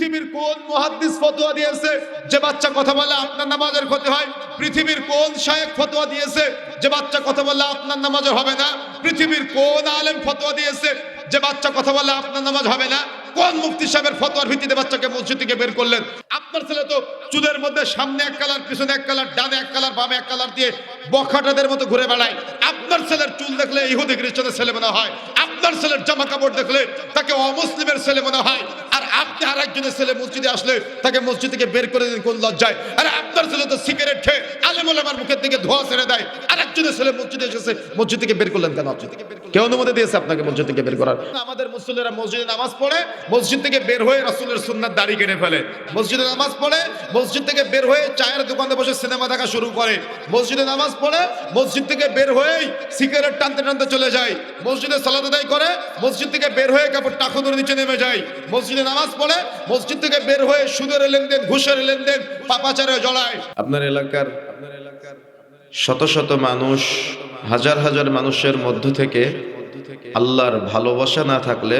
পৃথিবীর কোন মুহাদ্দিস ফতোয়া দিয়েছে যে বাচ্চা কথা বললে আপনার নামাজের ক্ষতি হয়? পৃথিবীর কোন শায়েখ ফতোয়া দিয়েছে যে বাচ্চা কথা বললে আপনার নামাজের হবে না? পৃথিবীর কোন আলেম ফতোয়া দিয়েছে যে বাচ্চা কথা বললে আপনার নামাজ হবে না? কোন মুফতি সাহেবের ফতোয়ার ভিত্তিতে বাচ্চাকে মসজিদ থেকে বের করলেন? আপনার ছেলে তো চুলের মধ্যে সামনে এক কালার, পিছনে এক কালার, ডানে এক কালার, বামে এক কালার দিয়ে বখাটাদের মতো ঘুরে বেড়ায়। আপনার ছেলের চুল দেখলে ইহুদি খ্রিস্টানের ছেলে মনে হয়, আপনার ছেলের জামা কাপড় দেখলে তাকে অমুসলিমের ছেলে মনে হয়। আর আপনি আর একজনের ছেলে মসজিদে আসলে তাকে মসজিদ থেকে বের করে দিন কোন লজ্জায়? আরে আপনার ছেলে তো সিগারেট খেয়ে আলেম ওলামার মুখের দিকে ধোঁয়া ছেড়ে দেয়, আর একজনের ছেলে মসজিদে এসেছে, মসজিদ থেকে বের করলেন কেন? আপনি কে অনুমতি দিয়েছে আপনাকে মসজিদ থেকে বের করার? আমাদের মুসল্লিরা মসজিদে নামাজ পড়ে, মসজিদ থেকে বের হয়ে রাসূলের সুন্নাত দাড়ি কেটে ফেলে। মসজিদে নামাজ পড়ে, মসজিদ থেকে বের হয়ে চায়ের দোকানে বসে সিনেমা দেখা শুরু করে। মসজিদে নামাজ পড়ে, মসজিদ থেকে বের হয়েই সিগারেট টানতে টানতে চলে যায়। মসজিদে সালাত আদায় করে, মসজিদ থেকে বের হয়ে কাপড় টাকুদের নিচে নেমে যায়। মসজিদে নামাজ পড়ে, মসজিদ থেকে বের হয়ে সুদের লেনদেন, ঘুষের লেনদেন, পাপাচারে জড়ায়। আপনার এলাকার শত শত মানুষ, হাজার হাজার মানুষের মধ্য থেকে আল্লাহর ভালোবাসা না থাকলে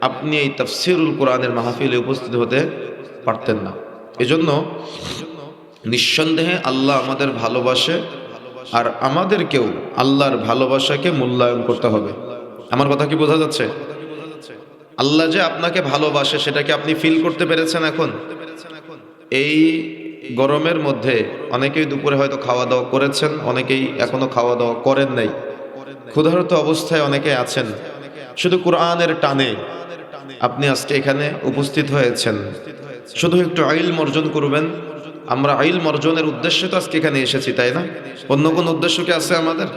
আপনি এই তাফসীরুল কোরআনের মাহফিলে উপস্থিত হতে পারতেন না। এজন্য নিঃসন্দেহে আল্লাহ আমাদের ভালোবাসে, আর আমাদেরকেও আল্লাহর ভালোবাসাকে মূল্যায়ন করতে হবে। আমার কথা কি বোঝা যাচ্ছে? আল্লাহ যে আপনাকে ভালোবাসে সেটা কি আপনি ফিল করতে পেরেছেন এখন? এই গরমের মধ্যে অনেকেই দুপুরে হয়তো খাওয়া দাওয়া করেছেন, অনেকেই এখনো খাওয়া দাওয়া করেন নাই, ক্ষুধার্ত অবস্থায় অনেকে আছেন। শুধু কোরআনের টানে আপনি আজকে এখানে উপস্থিত হয়েছেন, শুধু একটু ইলম অর্জন করবেন। আমরা ইলম অর্জনের উদ্দেশ্যে তো আজকে এখানে এসেছি, তাই না? অন্য কোনো উদ্দেশ্য কি আছে আমাদের?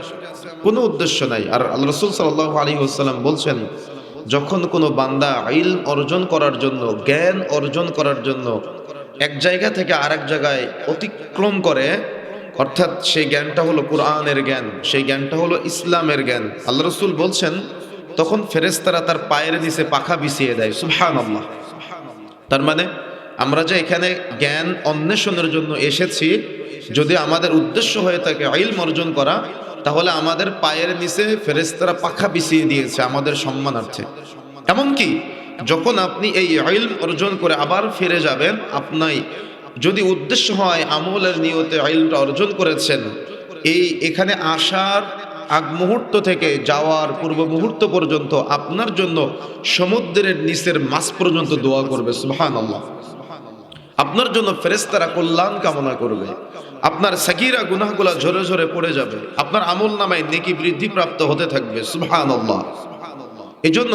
কোনো উদ্দেশ্য নাই। আর আল্লাহ রাসূল সাল্লাল্লাহু আলাইহি ওয়াসাল্লাম বলছেন, যখন কোনো বান্দা ইলম অর্জন করার জন্য, জ্ঞান অর্জন করার জন্য এক জায়গা থেকে আরেক জায়গায় অতিক্রম করে, অর্থাৎ সেই জ্ঞানটা হলো কোরআনের জ্ঞান, সেই জ্ঞানটা হলো ইসলামের জ্ঞান, আল্লাহ রাসূল বলছেন তখন ফেরেশতারা তার পায়ের নিচে পাখা বিছিয়ে দেয়। সুবহানাল্লাহ। তার মানে আমরা যে এখানে জ্ঞান অন্বেষণের জন্য এসেছি, যদি আমাদের উদ্দেশ্য হয়ে থাকে ইলম অর্জন করা, তাহলে আমাদের পায়ের নিচে ফেরেশতারা পাখা বিছিয়ে দিয়েছে আমাদের সম্মানার্থে। এমনকি যখন আপনি এই ইলম অর্জন করে আবার ফিরে যাবেন, আপনার যদি উদ্দেশ্য হয় আমলের নিয়তে ইলমটা অর্জন করেছেন, এখানে আসার আগ মুহূর্ত থেকে যাওয়ার পূর্ব মুহূর্ত পর্যন্ত আপনার জন্য সমুদ্রের নিচের মাছ পর্যন্ত দোয়া করবে। সুবহানাল্লাহ। আপনার জন্য ফেরেশতারা কল্যাণ কামনা করবে, আপনার সাগীরা গুনাহগুলো ঝরে ঝরে পড়ে যাবে, আপনার আমল নামায় নেকি বৃদ্ধি প্রাপ্ত হতে থাকবে। সুবহানাল্লাহ। এজন্য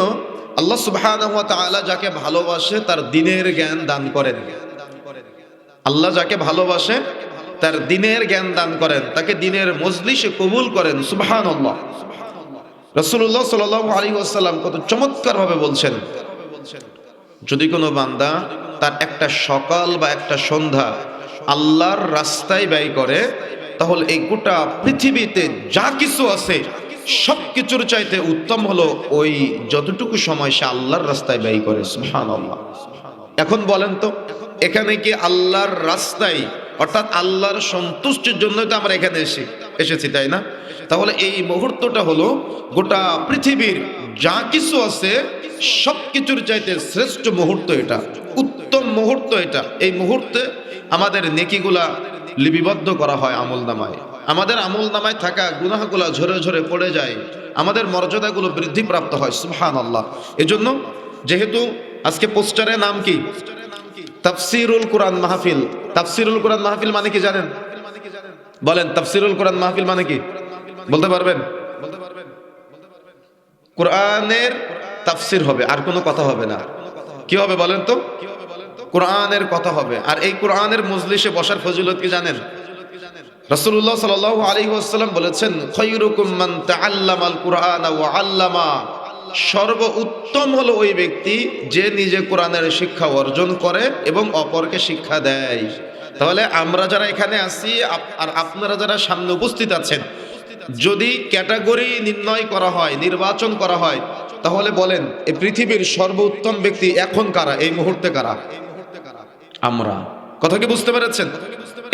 আল্লাহ সুবহানাহু ওয়া তাআলা যাকে ভালোবাসে তার দ্বীনের জ্ঞান দান করেন। আল্লাহ যাকে ভালোবাসে তার দ্বীনের জ্ঞান দান করেন, তাকে দ্বীনের মজলিসে কবুল করেন। সুবহানাল্লাহ। রাসূলুল্লাহ সাল্লাল্লাহু আলাইহি ওয়াসাল্লাম কত চমৎকার ভাবে বলছেন, যদি কোনো বান্দা তার একটা সকাল বা একটা সন্ধ্যা আল্লাহর রাস্তায় ব্যয় করে, তাহলে এই গোটা পৃথিবীতে যা কিছু আছে সব কিছুর চাইতে উত্তম হলো ওই যতটুকু সময় সে আল্লাহর রাস্তায় ব্যয় করে। সুবহানাল্লাহ। এখন বলেন তো, এখানে কি আল্লাহর রাস্তায়, অর্থাৎ আল্লাহর সন্তুষ্টির জন্যই তো আমরা এখানে এসেছি, তাই না? তাহলে এই মুহূর্তটা হলো গোটা পৃথিবীর যা কিছু আছে সব কিছুর চাইতে শ্রেষ্ঠ মুহূর্ত এটা, উত্তম মুহূর্ত এটা। এই মুহূর্তে আমাদের নেকিগুলা লিপিবদ্ধ করা হয় আমল নামায়, আমাদের আমল নামায় থাকা গুনাহগুলা ঝরে ঝরে পড়ে যায়, আমাদের মর্যাদাগুলো বৃদ্ধিপ্রাপ্ত হয়। সুবহানাল্লাহ। এজন্য যেহেতু আজকে পোস্টারের নাম কি? তাফসীরুল কোরআন মাহফিল। তাফসীরুল কোরআন মাহফিল মানে কি জানেন? বলেন, তাফসীরুল কোরআন মাহফিল মানে কি বলতে পারবেন? কোরআনের তাফসীর হবে, আর কোনো কথা হবে না। কি হবে বলেন তো? কোরআনের কথা হবে। আর এই কোরআনের মজলিসে বসার ফজিলত কি জানেন? রাসূলুল্লাহ সাল্লাল্লাহু আলাইহি ওয়াসাল্লাম বলেছেন, খায়রুকুম মান তাআল্লামাল কুরআনা ওয়া আল্লামা। সর্বোত্তম হলো ওই ব্যক্তি যে নিজে কোরআনের শিক্ষা অর্জন করে এবং অপরকে শিক্ষা দেয়। তাহলে আমরা যারা এখানে আছি আর আপনারা যারা সামনে উপস্থিত আছেন, যদি ক্যাটাগরি নির্ণয় করা হয়, নির্বাচন করা হয়, তাহলে বলেন এই পৃথিবীর সর্বোত্তম ব্যক্তি এখন কারা, এই মুহূর্তে কারা? আমরা। কথা কি বুঝতে পেরেছেন?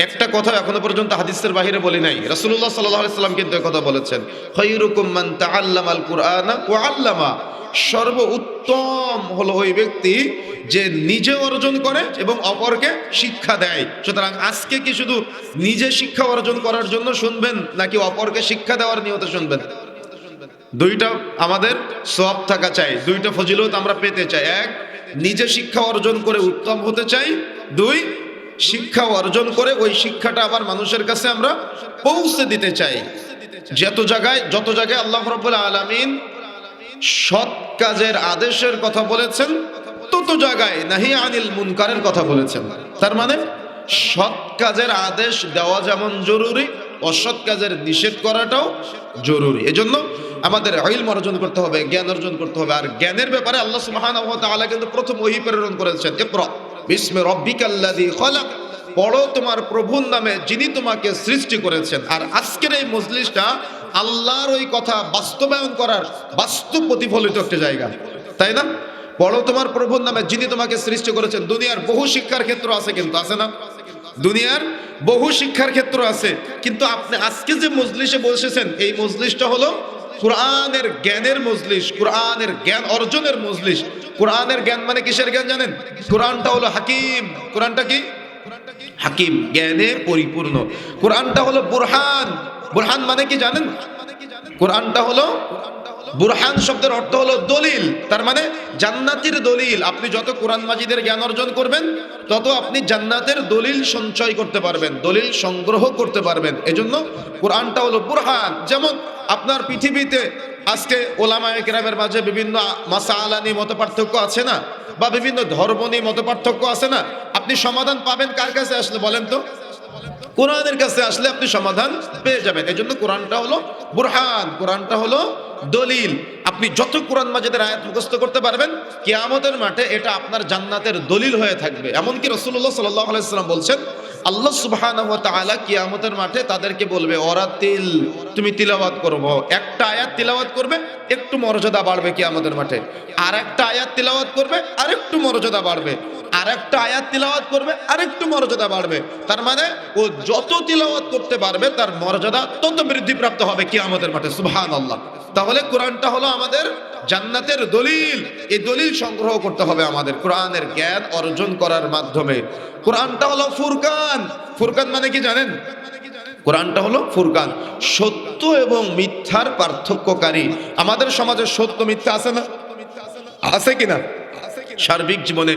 একটা কথা এখনো পর্যন্ত হাদিসের বাহিরে বলি নাই, রাসূলুল্লাহ সাল্লাল্লাহু আলাইহি ওয়াসাল্লাম কিন্তু এই কথা বলেছেন, খায়রুকুম মান তাআল্লামাল কুরআনা ওয়া আল্লামা। সর্বোত্তম হলো ওই ব্যক্তি যে নিজে অর্জন করে এবং অপরকে শিক্ষা দেয়। সুতরাং আজকে কি শুধু নিজে শিক্ষা অর্জন করার জন্য শুনবেন নাকি অপরকে শিক্ষা দেওয়ার নিয়তে শুনবেন? দুইটা আমাদের সওয়াব থাকা চাই, দুইটা ফজিলত আমরা পেতে চাই। এক, নিজে শিক্ষা অর্জন করে উত্তম হতে চাই। দুই, শিক্ষা অর্জন করে ওই শিক্ষাটা আবার মানুষের কাছে আমরা পৌঁছে দিতে চাই। যত জায়গায় আল্লাহ রাব্বুল আলামিন সৎ কাজের আদেশের কথা বলেছেন, তত জায়গায় নাহি আনিল মুনকারের কথা বলেছেন। তার মানে সৎ কাজের আদেশ দেওয়া যেমন জরুরি, অসৎ কাজের নিষেধ করাটাও জরুরি। এজন্য আমাদের ইলম অর্জন করতে হবে, জ্ঞান অর্জন করতে হবে। আর জ্ঞানের ব্যাপারে আল্লাহ সুবহানাহু ওয়া তাআলা কিন্তু প্রথম ওহী প্রেরণ করেছেন, ইকরা বিসমি রাব্বিকাল্লাযী খালাক, পড়ো তোমার প্রভুর নামে যিনি তোমাকে সৃষ্টি করেছেন। আর আজকের এই মজলিসটা আল্লাহর ওই কথা বাস্তবায়ন করার বাস্তব প্রতিফলিত একটা জায়গা, তাই না? পড়ো তোমার প্রভুর নামে যিনি তোমাকে সৃষ্টি করেছেন। দুনিয়ার বহু শিক্ষার ক্ষেত্র আছে, কিন্তু আছে না? দুনিয়ার বহু শিক্ষার ক্ষেত্র আছে, কিন্তু আপনি আজকে যে মজলিসে বসেছেন এই মজলিসটা হলো কোরআনের জ্ঞানের মজলিস, কোরআনের জ্ঞান অর্জনের মজলিস। কোরআনের জ্ঞান মানে কিসের জ্ঞান জানেন? কোরআনটা হলো হাকিম। কোরআনটা কি? হাকিম, জ্ঞানে পরিপূর্ণ। কোরআনটা হলো বুরহান। বুরহান মানে কি জানেন? কোরআনটা হলো বুরহান শব্দের অর্থ হলো দলিল। তার মানে জান্নাতের দলিল। আপনি যত কোরআন মাজিদের জ্ঞান অর্জন করবেন তত আপনি জান্নাতের দলিল সঞ্চয় করতে পারবেন, দলিল সংগ্রহ করতে পারবেন। এজন্য কোরআনটা হলো বুরহান। যেমন আপনার পৃথিবীতে আজকে ওলামায়ে কেরামের মাঝে বিভিন্ন মাসালা নিয়ে মত পার্থক্য আছে না, বা বিভিন্ন ধর্ম নিয়ে মত পার্থক্য আছে না, আপনি সমাধান পাবেন কার কাছে আসলে বলেন তো? কোরআনের কাছে আসলে আপনি সমাধান পেয়ে যাবেন। এজন্য কোরআনটা হলো বুরহান, কোরআনটা হলো দলিল। আপনি যত কোরআন মাজিদের আয়াত মুখস্থ করতে পারবেন কিয়ামতের মাঠে এটা আপনার জান্নাতের দলিল হয়ে থাকবে। এমনকি রাসূলুল্লাহ সাল্লাল্লাহু আলাইহি ওয়াসাল্লাম বলছেন, আল্লাহ সুবহানাহু ওয়া তাআলা কিয়ামতের মাঠে তাদেরকে বলবে, ওরাতিল, তুমি তিলাওয়াত করবো। একটা আয়াত তিলাওয়াত করবে, একটু মর্যাদা বাড়বে কিয়ামতের মাঠে। আর একটা আয়াত তিলাওয়াত করবে, আরেকটু মর্যাদা বাড়বে। আর একটা আয়াত তিলাওয়াত করবে, আরেকটু মর্যাদা বাড়বে। তার মানে ও যত তিলাওয়াত করতে পারবে তার মর্যাদা তত বৃদ্ধিপ্রাপ্ত হবে কিয়ামতের মাঠে। সুবহানাল্লাহ। তাহলে কোরআনটা হলো আমাদের জান্নাতের দলিল। এই দলিল সংগ্রহ করতে হবে আমাদের কোরআনের জ্ঞান অর্জন করার মাধ্যমে। কোরআনটা হলো ফুরকান। ফুরকান মানে কি জানেন? কোরআনটা হলো ফুরকান, সত্য এবং মিথ্যার পার্থক্যকারী। আমাদের সমাজে সত্য মিথ্যা আছে না? আছে কিনা? সার্বিক জীবনে,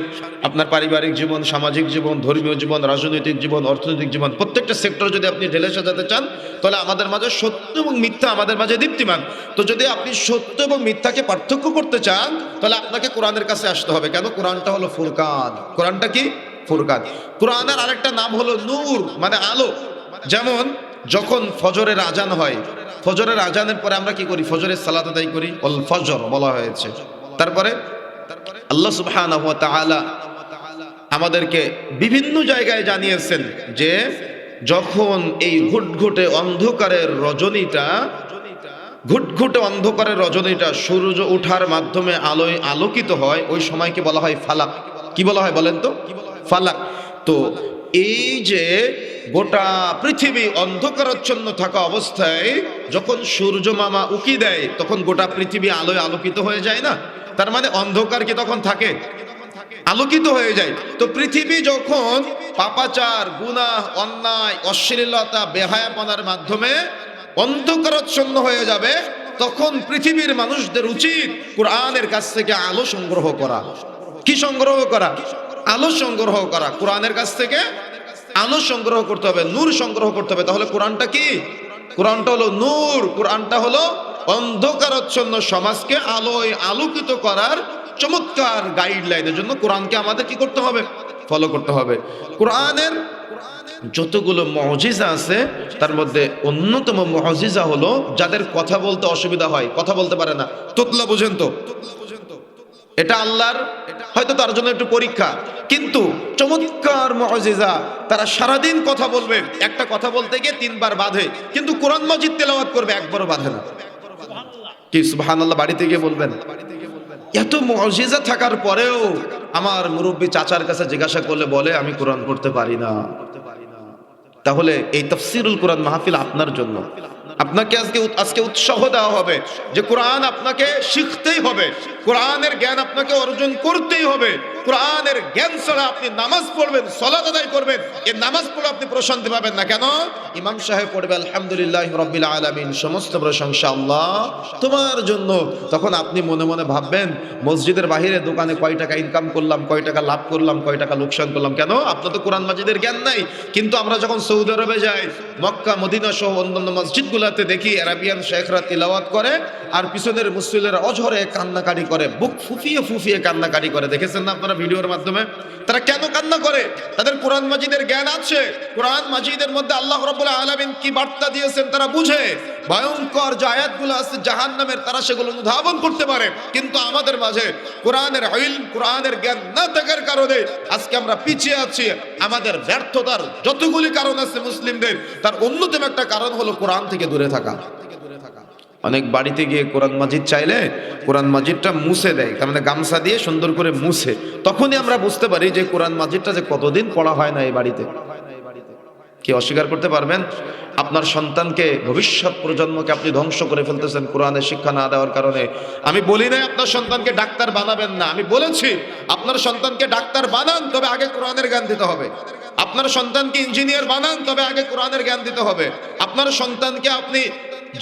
আপনার পারিবারিক জীবন, সামাজিক জীবন, ধর্মীয় জীবন, রাজনৈতিক জীবন, অর্থনৈতিক জীবন, প্রত্যেকটা সেক্টর যদি আপনি ঢেলে সাজাতে চান তাহলে আমাদের মাঝে সত্য এবং মিথ্যা আমাদের মাঝে দীপ্তিমান। তো যদি আপনি সত্য এবং মিথ্যাকে পার্থক্য করতে চান তাহলে আপনাকে কোরআনের কাছে আসতে হবে। কেন? কোরআনটা হলো ফুরকান। কোরআনটা কি? ফুরকান। কোরআনের আরেকটা নাম হলো নূর, মানে আলো। যেমন যখন ফজরের আজান হয়, ফজরের আজানের পরে আমরা কি করি? ফজরের সালাত আদায় করি, অল ফজর বলা হয়েছে। তারপরে আল্লাহ সুবহানাহু ওয়া তাআলা আমাদেরকে বিভিন্ন জায়গায় জানিয়েছেন যে যখন এই ঘুটঘুটে অন্ধকারের রজনীটা সূর্য ওঠার মাধ্যমে আলোয় আলোকিত হয়, ওই সময়কে বলা হয় ফালাক। কি বলা হয় বলেন তো? ফালাক। তো এই যে গোটা পৃথিবী অন্ধকারাচ্ছন্ন থাকা অবস্থায় যখন সূর্য মামা উকি দেয় তখন গোটা পৃথিবী আলোয় আলোকিত হয়ে যায় না? তার মানে অন্ধকার কি তখন থাকে? আলোকিত হয়ে যায়। তো পৃথিবী যখন পাপাচার, গুনাহ, অন্যায়, অশ্লীলতা, বেহায়াপনার মাধ্যমে অন্ধকারাচ্ছন্ন হয়ে যাবে তখন পৃথিবীর মানুষদের উচিত কোরআনের কাছ থেকে আলো সংগ্রহ করা। কি সংগ্রহ করা? আলো সংগ্রহ করা। কোরআনের কাছ থেকে আলো সংগ্রহ করতে হবে, নূর সংগ্রহ করতে হবে। তাহলে কোরআনটা কি? কোরআনটা হলো নূর। কোরআনটা হলো অন্ধকারাচ্ছন্ন সমাজকে আলোয় আলোকিত করার চমৎকার গাইডলাইনের জন্য কোরআনকে আমাদের কি করতে হবে? ফলো করতে হবে। কোরআনের যতগুলো মুজিজা আছে তার মধ্যে অন্যতম মুজিজা হলো যাদের কথা বলতে অসুবিধা হয়, কথা বলতে পারে না। তোতলা বুঝেন তো? এটা আল্লাহর হয়তো তার জন্য একটু পরীক্ষা, কিন্তু চমৎকার মুজিজা। তারা সারাদিন কথা বলবে, একটা কথা বলতে গিয়ে 3 বার বাঁধে, কিন্তু কোরআন মাজিদ তেলাওয়াত করবে, একবারও বাঁধে না। কি সুবহানাল্লাহ বাড়িতে গিয়ে বলবেন? এত মুজিজা থাকার পরেও আমার মুরব্বী চাচার কাছে জিজ্ঞাসা করলে বলে আমি কোরআন পড়তে পারি না। তাহলে এই তাফসিরুল কোরআন মাহফিল আপনার জন্য। আপনাকে আজকে উৎসাহ দেওয়া হবে যে কোরআন আপনাকে শিখতেই হবে, কোরআনের জ্ঞান আপনাকে অর্জন করতেই হবে। কোরআনের জ্ঞান ছাড়া আপনি নামাজ পড়বেন, সালাত আদায় করবেন, এই নামাজ পড়ে আপনি প্রশান্তি পাবেন না। কেন? ইমাম সাহেব পড়বে আলহামদুলিল্লাহ রাব্বিল আলামিন, সমস্ত প্রশংসা আল্লাহ তোমার জন্য। তখন আপনি মনে মনে ভাববেন মসজিদের বাহিরে দোকানে কয় টাকা ইনকাম করলাম, কয় টাকা লাভ করলাম, কয় টাকা লোকসান করলাম। কেন? আপনার তো কোরআন মাজিদের জ্ঞান নাই। কিন্তু আমরা যখন সৌদি আরবে যাই, মক্কা মদিনা সহ অন্যান্য মসজিদগুলোতে দেখি আরাবিয়ান শেখরা তিলাওয়াত করে আর পিছনের মুসল্লিরা অঝরে কান্নাকাটি করে, বুক ফুফিয়ে ফুফিয়ে কান্নাকাটি করে। দেখেছেন না আপনারা ভিডিওর মাধ্যমে? তারা কেন কান্না করে? তাদের কোরআন মাজিদের জ্ঞান আছে। কোরআন মাজিদের মধ্যে আল্লাহ রাব্বুল আলামিন কি বার্তা দিয়েছেন তারা বুঝে। ভয়ঙ্কর যে আয়াতগুলো আছে জাহান্নামের, তারা সেগুলো অনুধাবন করতে পারে। কিন্তু আমাদের মাঝে কোরআনের ইলম, কোরআনের জ্ঞান না থাকার কারণে আজকে আমরা পিছিয়ে আছি। আমাদের ব্যর্থতার যতগুলি কারণ আছে মুসলিমদের, তার অন্যতম একটা কারণ হলো কোরআন থেকে দূরে থাকা। অনেক বাড়িতে গিয়ে কোরআন মাজিদ চাইলে কোরআন মাজিদটা মুছে দেয়, তার মানে গামছা দিয়ে সুন্দর করে মুছে। তখনই আমরা বুঝতে পারি যে কোরআন মাজিদটা যে কতদিন পড়া হয় না এই বাড়িতে। কি অস্বীকার করতে পারবেন? আপনার সন্তানকে, ভবিষ্যৎ প্রজন্মকে আপনি ধ্বংস করে ফেলতেছেন কোরআনের শিক্ষা না দেওয়ার কারণে। আমি বলি নাই আপনার সন্তানকে ডাক্তার বানাবেন না, আমি বলেছি আপনার সন্তানকে ডাক্তার বানান, তবে আগে কোরআনের জ্ঞান দিতে হবে। আপনার সন্তানকে ইঞ্জিনিয়ার বানান, তবে আগে কোরআনের জ্ঞান দিতে হবে। আপনার সন্তানকে আপনি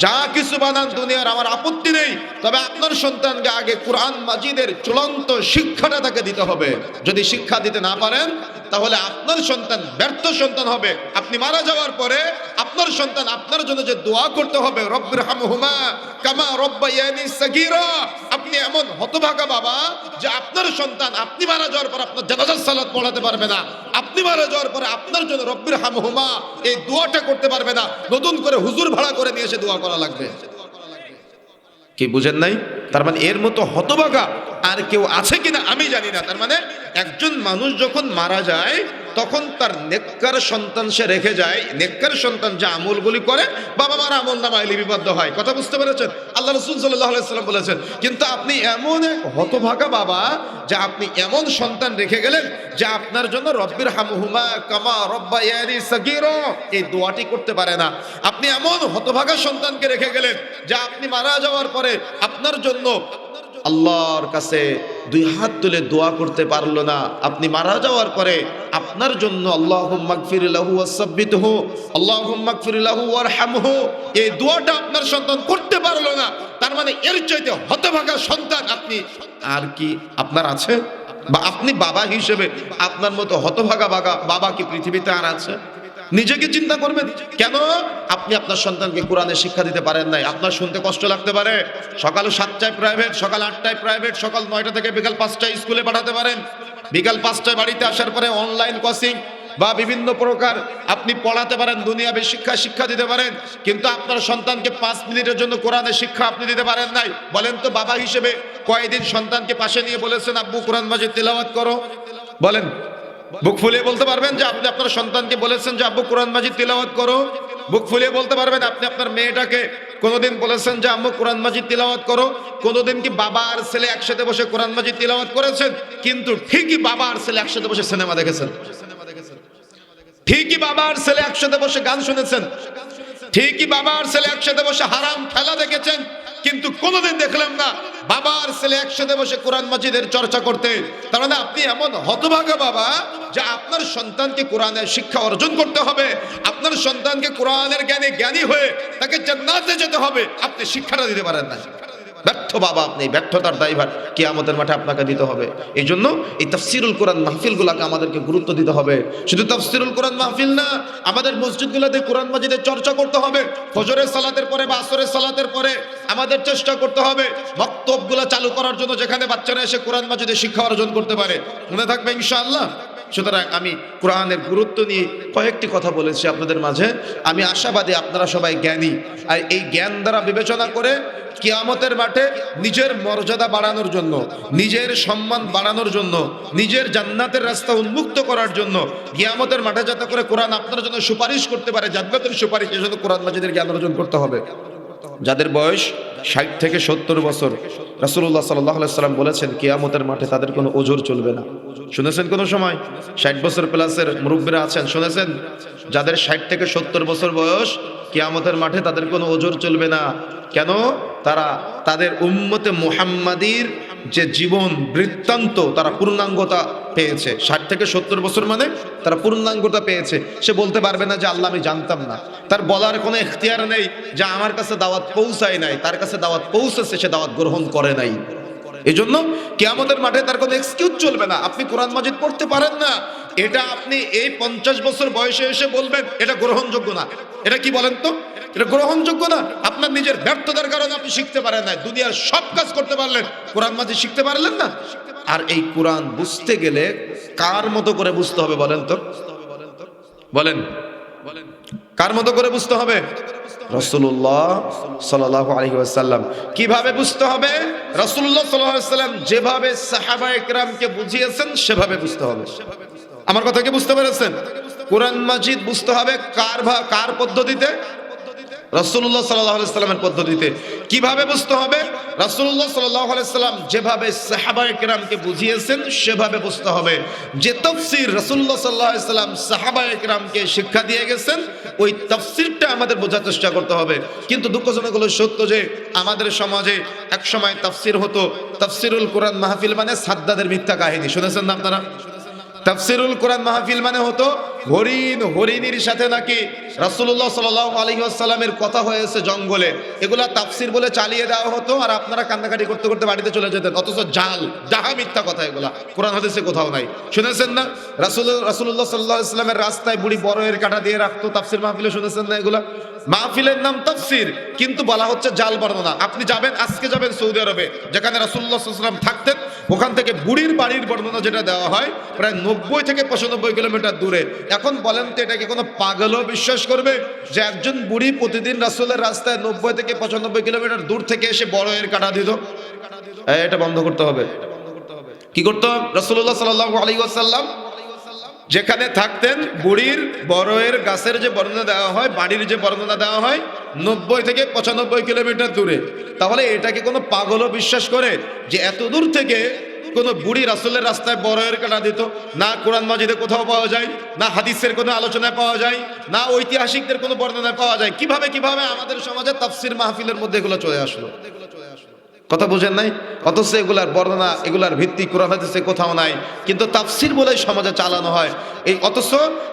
যা কিছু বানান দুনিয়ার, আমার আপত্তি নেই, তবে আপনার সন্তানকে আগে কোরআন মাজিদের চূড়ান্ত শিক্ষাটা তাকে দিতে হবে। যদি শিক্ষা দিতে না পারেন তাহলে আপনার সন্তান ব্যর্থ সন্তান হবে। আপনি মারা যাওয়ার পরে আপনার সন্তান আপনার জন্য যে দোয়া করতে হবে, রব্বিরহামহুমা কামা রব্বায়ানি সাগীরা, আপনি এমন হতভাগা বাবা যে আপনার সন্তান আপনি মারা যাওয়ার পর আপনার জানাজার সালাত পড়াতে পারবে না, আপনি মারা যাওয়ার পরে আপনার জন্য রব্বিরহামহুমা এই দোয়াটা করতে পারবে না, নতুন করে হুজুর ভাড়া করে নিয়ে এসে দোয়া করা লাগবে। কি বুঝেন নাই? তার মানে এর মতো হতভাগা আর কেউ আছে কিনা আমি জানি না। তার মানে একজন মানুষ যখন মারা যায় তখন তার নেককার সন্তান সে রেখে যায়, নেককার সন্তান যে আমলগুলি করে বাবা মার আমল নামায় লিপিবদ্ধ হয়। কথা বুঝতে পেরেছেন? আল্লাহ রাসূল সাল্লাল্লাহু আলাইহি ওয়াসাল্লাম বলেছেন। কিন্তু আপনি এমন এক হতভাগা বাবা যে আপনি এমন সন্তান রেখে গেলেন যে আপনার জন্য রব্বিরহামহুমা কামা রব্বায়ানি সাগীরা এই দোয়াটি করতে পারে না। আপনি এমন হতভাগা সন্তানকে রেখে গেলেন যে আপনি মারা যাওয়ার পরে আপনার জন্য আল্লাহর কাছে দুই হাত তুলে দোয়া করতে পারলো না। আপনি মারা যাওয়ার পরে আপনার জন্য আল্লাহুম্মা গফির লাহু ওয়াসাব্বিতহু, আল্লাহুম্মা গফির লাহু ওয়ারহামহু এই দোয়াটা আপনার সন্তান করতে পারলো না। তার মানে এর চাইতে হতভাগা সন্তান আপনি আর কি আপনার আছে? বা আপনি বাবা হিসেবে আপনার মতো হতভাগা বাবা কি পৃথিবীতে আর আছে? নিজেকে চিন্তা করবেন। কেন আপনি আপনার সন্তানকে কোরআনের শিক্ষা দিতে পারেন নাই? আপনার শুনতে কষ্ট লাগতে পারে। সকাল 7টায় প্রাইভেট, সকাল 8টায় প্রাইভেট, সকাল 9টা থেকে বিকাল 5টায় স্কুলে পাঠাতে পারেন। বিকাল 5টায় বাড়িতে আসার পরে অনলাইন কোচিং বা বিভিন্ন প্রকার আপনি পড়াতে পারেন, দুনিয়াবী শিক্ষা দিতে পারেন। কিন্তু আপনার সন্তানকে 5 মিনিটের জন্য কোরআনের শিক্ষা আপনি দিতে পারেন নাই। বলেন তো বাবা হিসেবে কয়দিন সন্তানকে পাশে নিয়ে বলেছেন আব্বু কোরআন মাজিদ তিলাওয়াত করো? বলেন, বুক ফুলিয়ে বলতে পারবেন যে আপনি আপনার সন্তানকে বলেছেন যে আব্বু কোরআন মাজিদ তিলাওয়াত করো? বুক ফুলিয়ে বলতে পারবেন আপনি আপনার মেয়েটাকে কোনোদিন বলেছেন যে আম্মু কোরআন মাজিদ তিলাওয়াত করো? কোনোদিন কি বাবা আর ছেলে একসাথে বসে কোরআন মাজিদ তিলাওয়াত করেছেন? কিন্তু ঠিকই বাবা আর ছেলে একসাথে বসে সিনেমা দেখেছেন, ঠিকই বাবা আর ছেলে একসাথে বসে গান শুনেছেন, ঠিকই বাবা আর ছেলে একসাথে বসে হারাম খেলা দেখেছেন। কিন্তু কোনোদিন দেখলাম না বাবা আর ছেলে একসাথে বসে কোরআন মাজিদের চর্চা করতে। তার মানে আপনি এমন হতভাগা বাবা যে আপনার সন্তানকে কোরআনের শিক্ষা অর্জন করতে হবে, আপনার সন্তানকে কোরআনের জ্ঞানে জ্ঞানী হয়ে তাকে জান্নাতে যেতে হবে, আপনি শিক্ষাটা দিতে পারেন না। ব্যর্থ বাবা আপনি, ব্যর্থতার দায়ভার কিয়ামতের মাঠে আপনাকে দিতে হবে। এই জন্য এই তাফসিরুল কোরআন মাহফিলগুলোকে আমাদেরকে গুরুত্ব দিতে হবে। শুধু তাফসিরুল কোরআন মাহফিল না, আমাদের মসজিদগুলোতে কোরআন মাজিদের চর্চা করতে হবে। ফজরের সালাতের পরে বা আসরের সালাতের পরে আমাদের চেষ্টা করতে হবে মক্তবগুলো চালু করার জন্য, যেখানে বাচ্চারা এসে কোরআন মাজিদের শিক্ষা অর্জন করতে পারে। মনে থাকবে ইনশাআল্লাহ। সুতরাং আমি কোরআনের গুরুত্ব নিয়ে কয়েকটি কথা বলেছি আপনাদের মাঝে। আমি আশাবাদী আপনারা সবাই জ্ঞানী, আর এই জ্ঞান দ্বারা বিবেচনা করে কিয়ামতের মাঠে নিজের মর্যাদা বাড়ানোর জন্য, নিজের সম্মান বাড়ানোর জন্য, নিজের জান্নাতের রাস্তা উন্মুক্ত করার জন্য কিয়ামতের মাঠে যাতে করে কোরআন আপনার জন্য সুপারিশ করতে পারে, জান্নাতের সুপারিশ, এই জন্য কোরআন মাজিদের জ্ঞান অর্জন করতে হবে। যাদের বয়স 60 থেকে 70 বছর, রাসূলুল্লাহ সাল্লাল্লাহু আলাইহি সাল্লাম বলেছেন কিয়ামতের মাঠে তাদের কোনো ওজর চলবে না। শুনেছেন কোনো সময়? 60 বছর প্লাসের মুরব্বীরা আছেন, শুনেছেন? যাদের 60 থেকে 70 বছর বয়স কিয়ামতের মাঠে তাদের কোনো ওজর চলবে না। কেন? তারা তাদের উম্মতে মুহাম্মাদির যে জীবন বৃত্তান্ত তারা পূর্ণাঙ্গতা পেয়েছে। 60 থেকে 70 বছর মানে তারা পূর্ণাঙ্গতা পেয়েছে। সে বলতে পারবে না যে আল্লাহ আমি জানতাম না। তার বলার কোনো এখতিয়ার নেই যে আমার কাছে দাওয়াত পৌঁছায় নাই, তার কাছে দাওয়াত পৌঁছেছে, সে দাওয়াত গ্রহণ করে নাই। এই জন্য কিয়ামতের মাঠে তার কোনো এক্সকিউজ চলবে না। আপনি কোরআন মাজিদ পড়তে পারেন না, এটা আপনি এই 50 বছর বয়সে এসে বলবেন এটা গ্রহণযোগ্য না। এটা কি বলেন তো? এটা গ্রহণযোগ্য না। আপনার নিজের ব্যর্থতার কারণে আপনি শিখতে পারেন না। দুনিয়ার সব কাজ করতে পারলেন, কোরআন মাজিদ শিখতে পারলেন না। আর এই কোরআন বুঝতে গেলে কার মতো করে বুঝতে হবে বলেন তো? বলেন কার মতো করে বুঝতে হবে? রাসূলুল্লাহ সাল্লাল্লাহু আলাইহি ওয়াসাল্লাম। কিভাবে বুঝতে হবে? রাসূলুল্লাহ সাল্লাল্লাহু আলাইহি ওয়াসাল্লাম যেভাবে সাহাবায়ে কেরামকে বুঝিয়েছেন সেভাবে বুঝতে হবে। আমার কথা কি বুঝতে পেরেছেন? কোরআন মাজিদ বুঝতে হবে কার পদ্ধতিতে? রাসূলুল্লাহ সাল্লাল্লাহু আলাইহি ওয়াসাল্লামের পদ্ধতিতে। কিভাবে বুঝতে হবে? রাসূলুল্লাহ সাল্লাল্লাহু আলাইহি ওয়াসাল্লাম যেভাবে সাহাবায়ে কেরামকে বুঝিয়েছেন সেভাবে বুঝতে হবে। যে তাফসীর রাসূলুল্লাহ সাল্লাল্লাহু আলাইহি ওয়াসাল্লাম সাহাবায়ে কেরামকে শিক্ষা দিয়ে গেছেন ওই তাফসীরটা আমাদের বোঝার চেষ্টা করতে হবে। কিন্তু দুঃখজনক হলো সত্য যে আমাদের সমাজে এক সময় তাফসীর হতো, তাফসীরুল কোরআন মাহফিল মানে সাদ্দাদের মিথ্যা কাহিনী। শুনেছেন না আপনারা? তাফসীরুল কোরআন মাহফিল মানে হতো হরিণীর সাথে নাকি রাসূলুল্লাহ সাল্লাল্লাহু আলাইহি ওয়াসাল্লামের কথা হয়েছে জঙ্গলে, এগুলা তাফসীর বলে চালিয়ে দেওয়া হতো আর আপনারা কান্নাকাটি করতে করতে বাড়িতে চলে যেতেন। অথচ ডাহা মিথ্যা কথা, এগুলা কোরআন হাদিসে কোথাও নাই। শুনেছেন না? রাসূলুল্লাহ সাল্লাল্লাহু আলাইহি ওয়াসাল্লামের রাস্তায় বুড়ি বড়ের কাঁটা দিয়ে রাখতো, তাফসীর মাহফিলে শুনেছেন না? এগুলা মাহফিলের নাম তাফসীর, কিন্তু বলা হচ্ছে জাল বর্ণনা। আপনি যাবেন, আজকে যাবেন সৌদি আরবে, যেখানে রাসূলুল্লাহ সাল্লাল্লাহু আলাইহি ওয়াসাল্লাম থাকতেন, ওখান থেকে বুড়ির বাড়ির বর্ণনা যেটা দেওয়া হয় প্রায় 90 থেকে 95 কিলোমিটার দূরে। এখন বলেন তো এটা কি কোনো পাগলও বিশ্বাস করবে যে একজন বুড়ি প্রতিদিন রাসূলের রাস্তায় 90 থেকে 95 কিলোমিটার দূর থেকে এসে বড়ের কাঁটা দিত? এটা বন্ধ করতে হবে। কি করতে হবে? রাসূলুল্লাহ সাল্লাল্লাহু আলাইহি ওয়াসাল্লাম যেখানে থাকতেন বুড়ির বড়ের গাছের যে বর্ণনা দেওয়া হয়, বাড়ির যে বর্ণনা দেওয়া হয় 90 থেকে 95 কিলোমিটার দূরে। তাহলে এটাকে কোনো পাগলও বিশ্বাস করে যে এত দূর থেকে কোন বুড়ি রাসূলের রাস্তায় বড়ের কাঁটা দিত? না কোরআন মাজিদে কোথাও পাওয়া যায়, না হাদিসের কোনো আলোচনায় পাওয়া যায়, না ঐতিহাসিকদের কোনো বর্ণনায় পাওয়া যায়। কিভাবে আমাদের সমাজে তাফসীর মাহফিলের মধ্যে এগুলো চলে আসলো? কথা বুঝেন নাই? অথচ এগুলার বর্ণনা, এগুলার ভিত্তি কোরআন হাদিসে কোথাও নাই, কিন্তু তাফসীর বলে সমাজে চালানো হয়। এই অথচ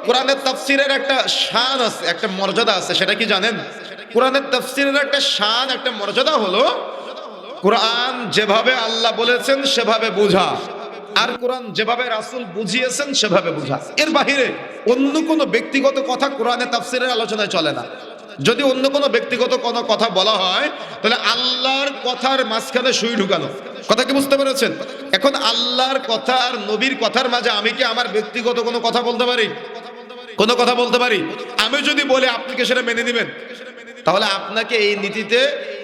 কোরআনের তাফসীরের একটা শান আছে, একটা মর্যাদা আছে। সেটা কি জানেন? কোরআনের তাফসীরের একটা শান, একটা মর্যাদা হলো কোরআন যেভাবে আল্লাহ বলেছেন সেভাবে বোঝা, আর কোরআন যেভাবে রাসূল বুঝিয়েছেন সেভাবে বোঝা। এর বাহিরে অন্য কোনো ব্যক্তিগত কথা কোরআনে তাফসীরের আলোচনায় চলে না। যদি অন্য কোনো ব্যক্তিগত কোনো কথা বলা হয় তাহলে আল্লাহর কথার মাঝখানে সুই ঢুকানো। কথা কি বুঝতে পেরেছেন? এখন আল্লাহর কথা আর নবীর কথার মাঝে আমি কি আমার ব্যক্তিগত কোনো কথা বলতে পারি? কোনো কথা বলতে পারি? আমি যদি বলি আপনি কি সেটা মেনে নেবেন? তাহলে আপনাকে এই নীতিতে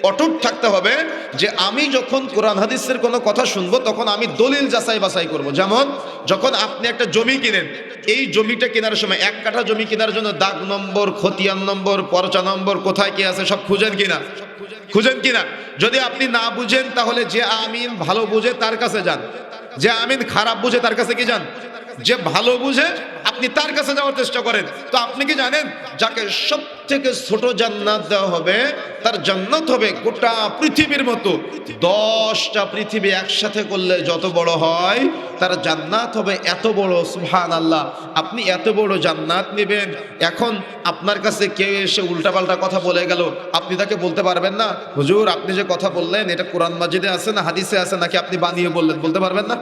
অটুট থাকতে হবে যে আমি যখন কোরআন হাদিসের কোনো কথা শুনবো তখন আমি দলিল যাচাই বাছাই করব। যেমন যখন আপনি একটা জমি কিনেন, এই জমিটা কেনার সময় 1 কাঠা জমি কেনার জন্য দাগ নম্বর, খতিয়ান নম্বর, পরচা নম্বর কোথায় কি আছে সব খুঁজেন কিনা? যদি আপনি না বুঝেন তাহলে যে আমিন ভালো বুঝে তার কাছে যান, যে আমিন খারাপ বুঝে তার কাছে কি যান? যে ভালো বুঝে আপনি তার কাছে যাওয়ার চেষ্টা করেন। তো আপনি কি জানেন যাকে সব থেকে ছোট জান্নাত দেওয়া হবে তার জান্নাত হবে গোটা পৃথিবীর মতো। 10টা পৃথিবী একসাথে করলে যত বড় হয় তার জান্নাত হবে এত বড়। সুবহানাল্লাহ! আপনি এত বড় জান্নাত নেবেন, এখন আপনার কাছে কেউ এসে উল্টাপাল্টা কথা বলে গেল, আপনি তাকে বলতে পারবেন না হুজুর আপনি যে কথা বললেন এটা কোরআন মাজিদে আছে না হাদিসে আছে নাকি আপনি বানিয়ে বললেন? বলতে পারবেন না।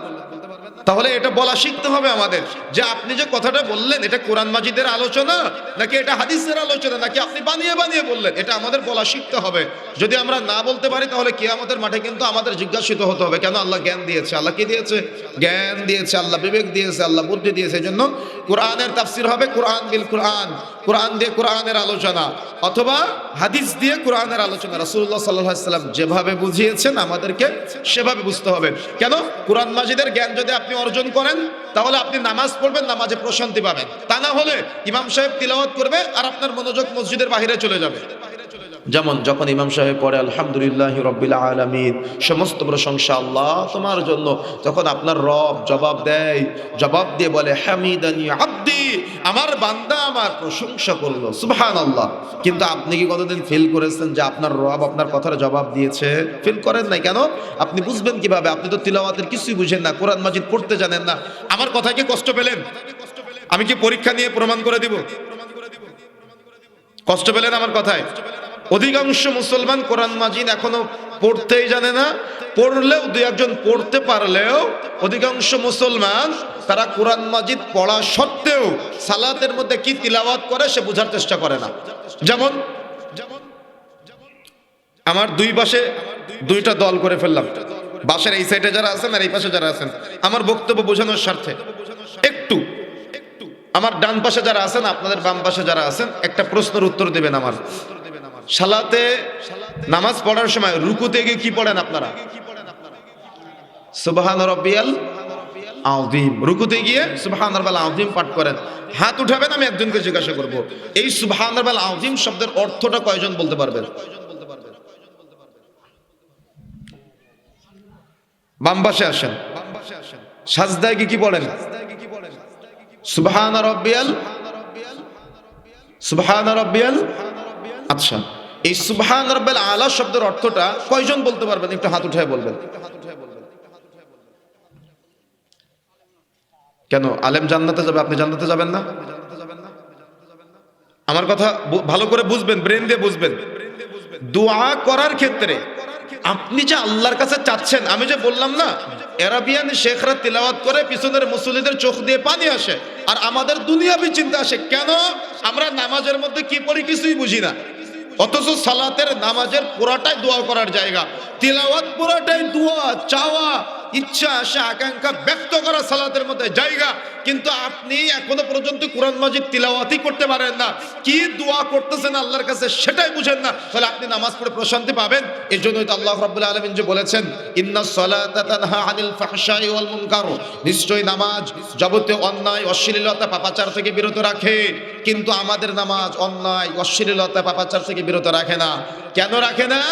তাহলে এটা বলা শিখতে হবে আমাদের যে আপনি যে কথাটা বললেন এটা কোরআন মাজিদের আলোচনা নাকি এটা হাদিসের আলোচনা নাকি আপনি বানিয়ে বললেন, এটা আমাদের বলা শিখতে হবে। যদি আমরা না বলতে পারি তাহলে কিয়ামতের মাঠে কিন্তু আমাদের জিজ্ঞাসিত হতে হবে কেন? আল্লাহ জ্ঞান দিয়েছে। আল্লাহ কি দিয়েছে? জ্ঞান দিয়েছে, আল্লাহ বিবেক দিয়েছে, আল্লাহ বুদ্ধি দিয়েছে। এই জন্য কোরআনের তাফসীর হবে কোরআন বিল কোরআন, কোরআন দিয়ে কোরআনের আলোচনা, অথবা হাদিস দিয়ে কোরআনের আলোচনা। রাসূলুল্লাহ সাল্লাল্লাহু আলাইহি ওয়াসাল্লাম যেভাবে বুঝিয়েছেন আমাদেরকে সেভাবে বুঝতে হবে। কেন? কোরআন মাজিদের জ্ঞান যদি আপনি অর্জন করেন তাহলে আপনি নামাজ পড়বেন, নামাজে প্রশান্তি পাবেন। তা না হলে ইমাম সাহেব তিলাওয়াত করবে আর আপনার মনোযোগ মসজিদের বাইরে চলে যাবে। যেমন যখন ইমাম সাহেব পড়ে আলহামদুলিল্লাহি রাব্বিল আলামিন, সমস্ত প্রশংসা আল্লাহ তোমার জন্য, তখন আপনার রব জবাব দিয়ে বলে হামিদানি আব্দি, আমার বান্দা আমার প্রশংসা করলো, সুবহানাল্লাহ। কিন্তু আপনি কি কোনোদিন ফিল করেছেন যে আপনার রব আপনার কথার জবাব দিয়েছে? ফিল করেন নাই কেন? আপনি বুঝবেন কিভাবে? আপনি তো তিলাওয়াতের কিছুই বুঝেন না, কোরআন মাজিদ পড়তে জানেন না। আমার কথায় কি কষ্ট পেলেন? আমি কি পরীক্ষা নিয়ে প্রমাণ করে দিব? কষ্ট পেলেন আমার কথায়? অধিকাংশ মুসলমান কোরআন মাজিদ এখনো পড়তেই জানে না। পড়লেও দুই একজন পড়তে পারলেও অধিকাংশ মুসলমান তারা কোরআন মাজিদ পড়া সত্ত্বেও সালাতের মধ্যে কি তিলাওয়াত করে সে বোঝার চেষ্টা করে না। যেমন আমার দুই পাশে দুইটা দল করে ফেললাম, বাসের এই সাইডে যারা আছেন আর এই পাশে যারা আছেন। আমার বক্তব্য বোঝানোর স্বার্থে একটু আমার ডান পাশে যারা আছেন, আপনাদের বাম পাশে যারা আছেন, একটা প্রশ্নের উত্তর দেবেন। আমার সালাতে নামাজ পড়ার সময় রুকুতে গিয়ে কি পড়েন আপনারা? সুবহান রাব্বিয়াল আযীম। রুকুতে গিয়ে সুবহান রাব্বিয়াল আযীম পাঠ করেন। হাত উঠাবেন, আমি একজনকে জিজ্ঞাসা করব, এই সুবহান রাব্বিয়াল আযীম শব্দের অর্থটা কয়জন বলতে পারবেন? বাম পাশে আসেন। সাজদায় কি পড়েন? সুবহান রাব্বিয়াল, সুবহান রাব্বিয়াল। আচ্ছা, এই সুবহান রাব্বিল আলা শব্দের অর্থটা কয়জন বলতে পারবেন? একটু হাত উঠায় বলবেন। কেন? আলেম জান্নাতে যাবে, আপনি জান্নাতে যাবেন না? আমার কথা ভালো করে বুঝবেন, ব্রেন দিয়ে বুঝবেন। দোয়া করার ক্ষেত্রে আপনি যে আল্লাহর কাছে চাচ্ছেন, আমি যে বললাম না আরাবিয়ান শেখরা তিলাওয়াত করে পিছনের মুসল্লিদের চোখ দিয়ে পানি আসে, আর আমাদের দুনিয়াবি চিন্তা আসে। কেন? আমরা নামাজের মধ্যে কি পড়ি কিছুই বুঝি না, অথচ সালাতের নামাজের পুরাটাই দোয়া করার জায়গা। তিলাওয়াত পুরাটাই দোয়া, চাওয়া, ইচ্ছা, আশা, আকাঙ্ক্ষা ব্যক্ত করা সালাতের মধ্যে জায়গা। কিন্তু আপনি এখনো পর্যন্ত কোরআন মাজিদ তিলাওয়াতই করতে পারেন না, কি দোয়া করতেছেন আল্লাহর কাছে সেটাই বুঝেন না, তাহলে আপনি নামাজ পড়ে প্রশান্তি পাবেন? এই জন্যই তো আল্লাহ রাব্বুল আলামিন যে বলেছেন, ইন্নাস সালাতা তানহা আনিল ফাহশাই ওয়াল মুনকার, নিশ্চয়ই নামাজ যাবতীয় অন্যায়, অশ্লীলতা, পাপাচার থেকে বিরত রাখে। কিন্তু আমাদের নামাজ অন্যায়, অশ্লীলতা, পাপাচার থেকে বিরত রাখে না। কেন রাখে না?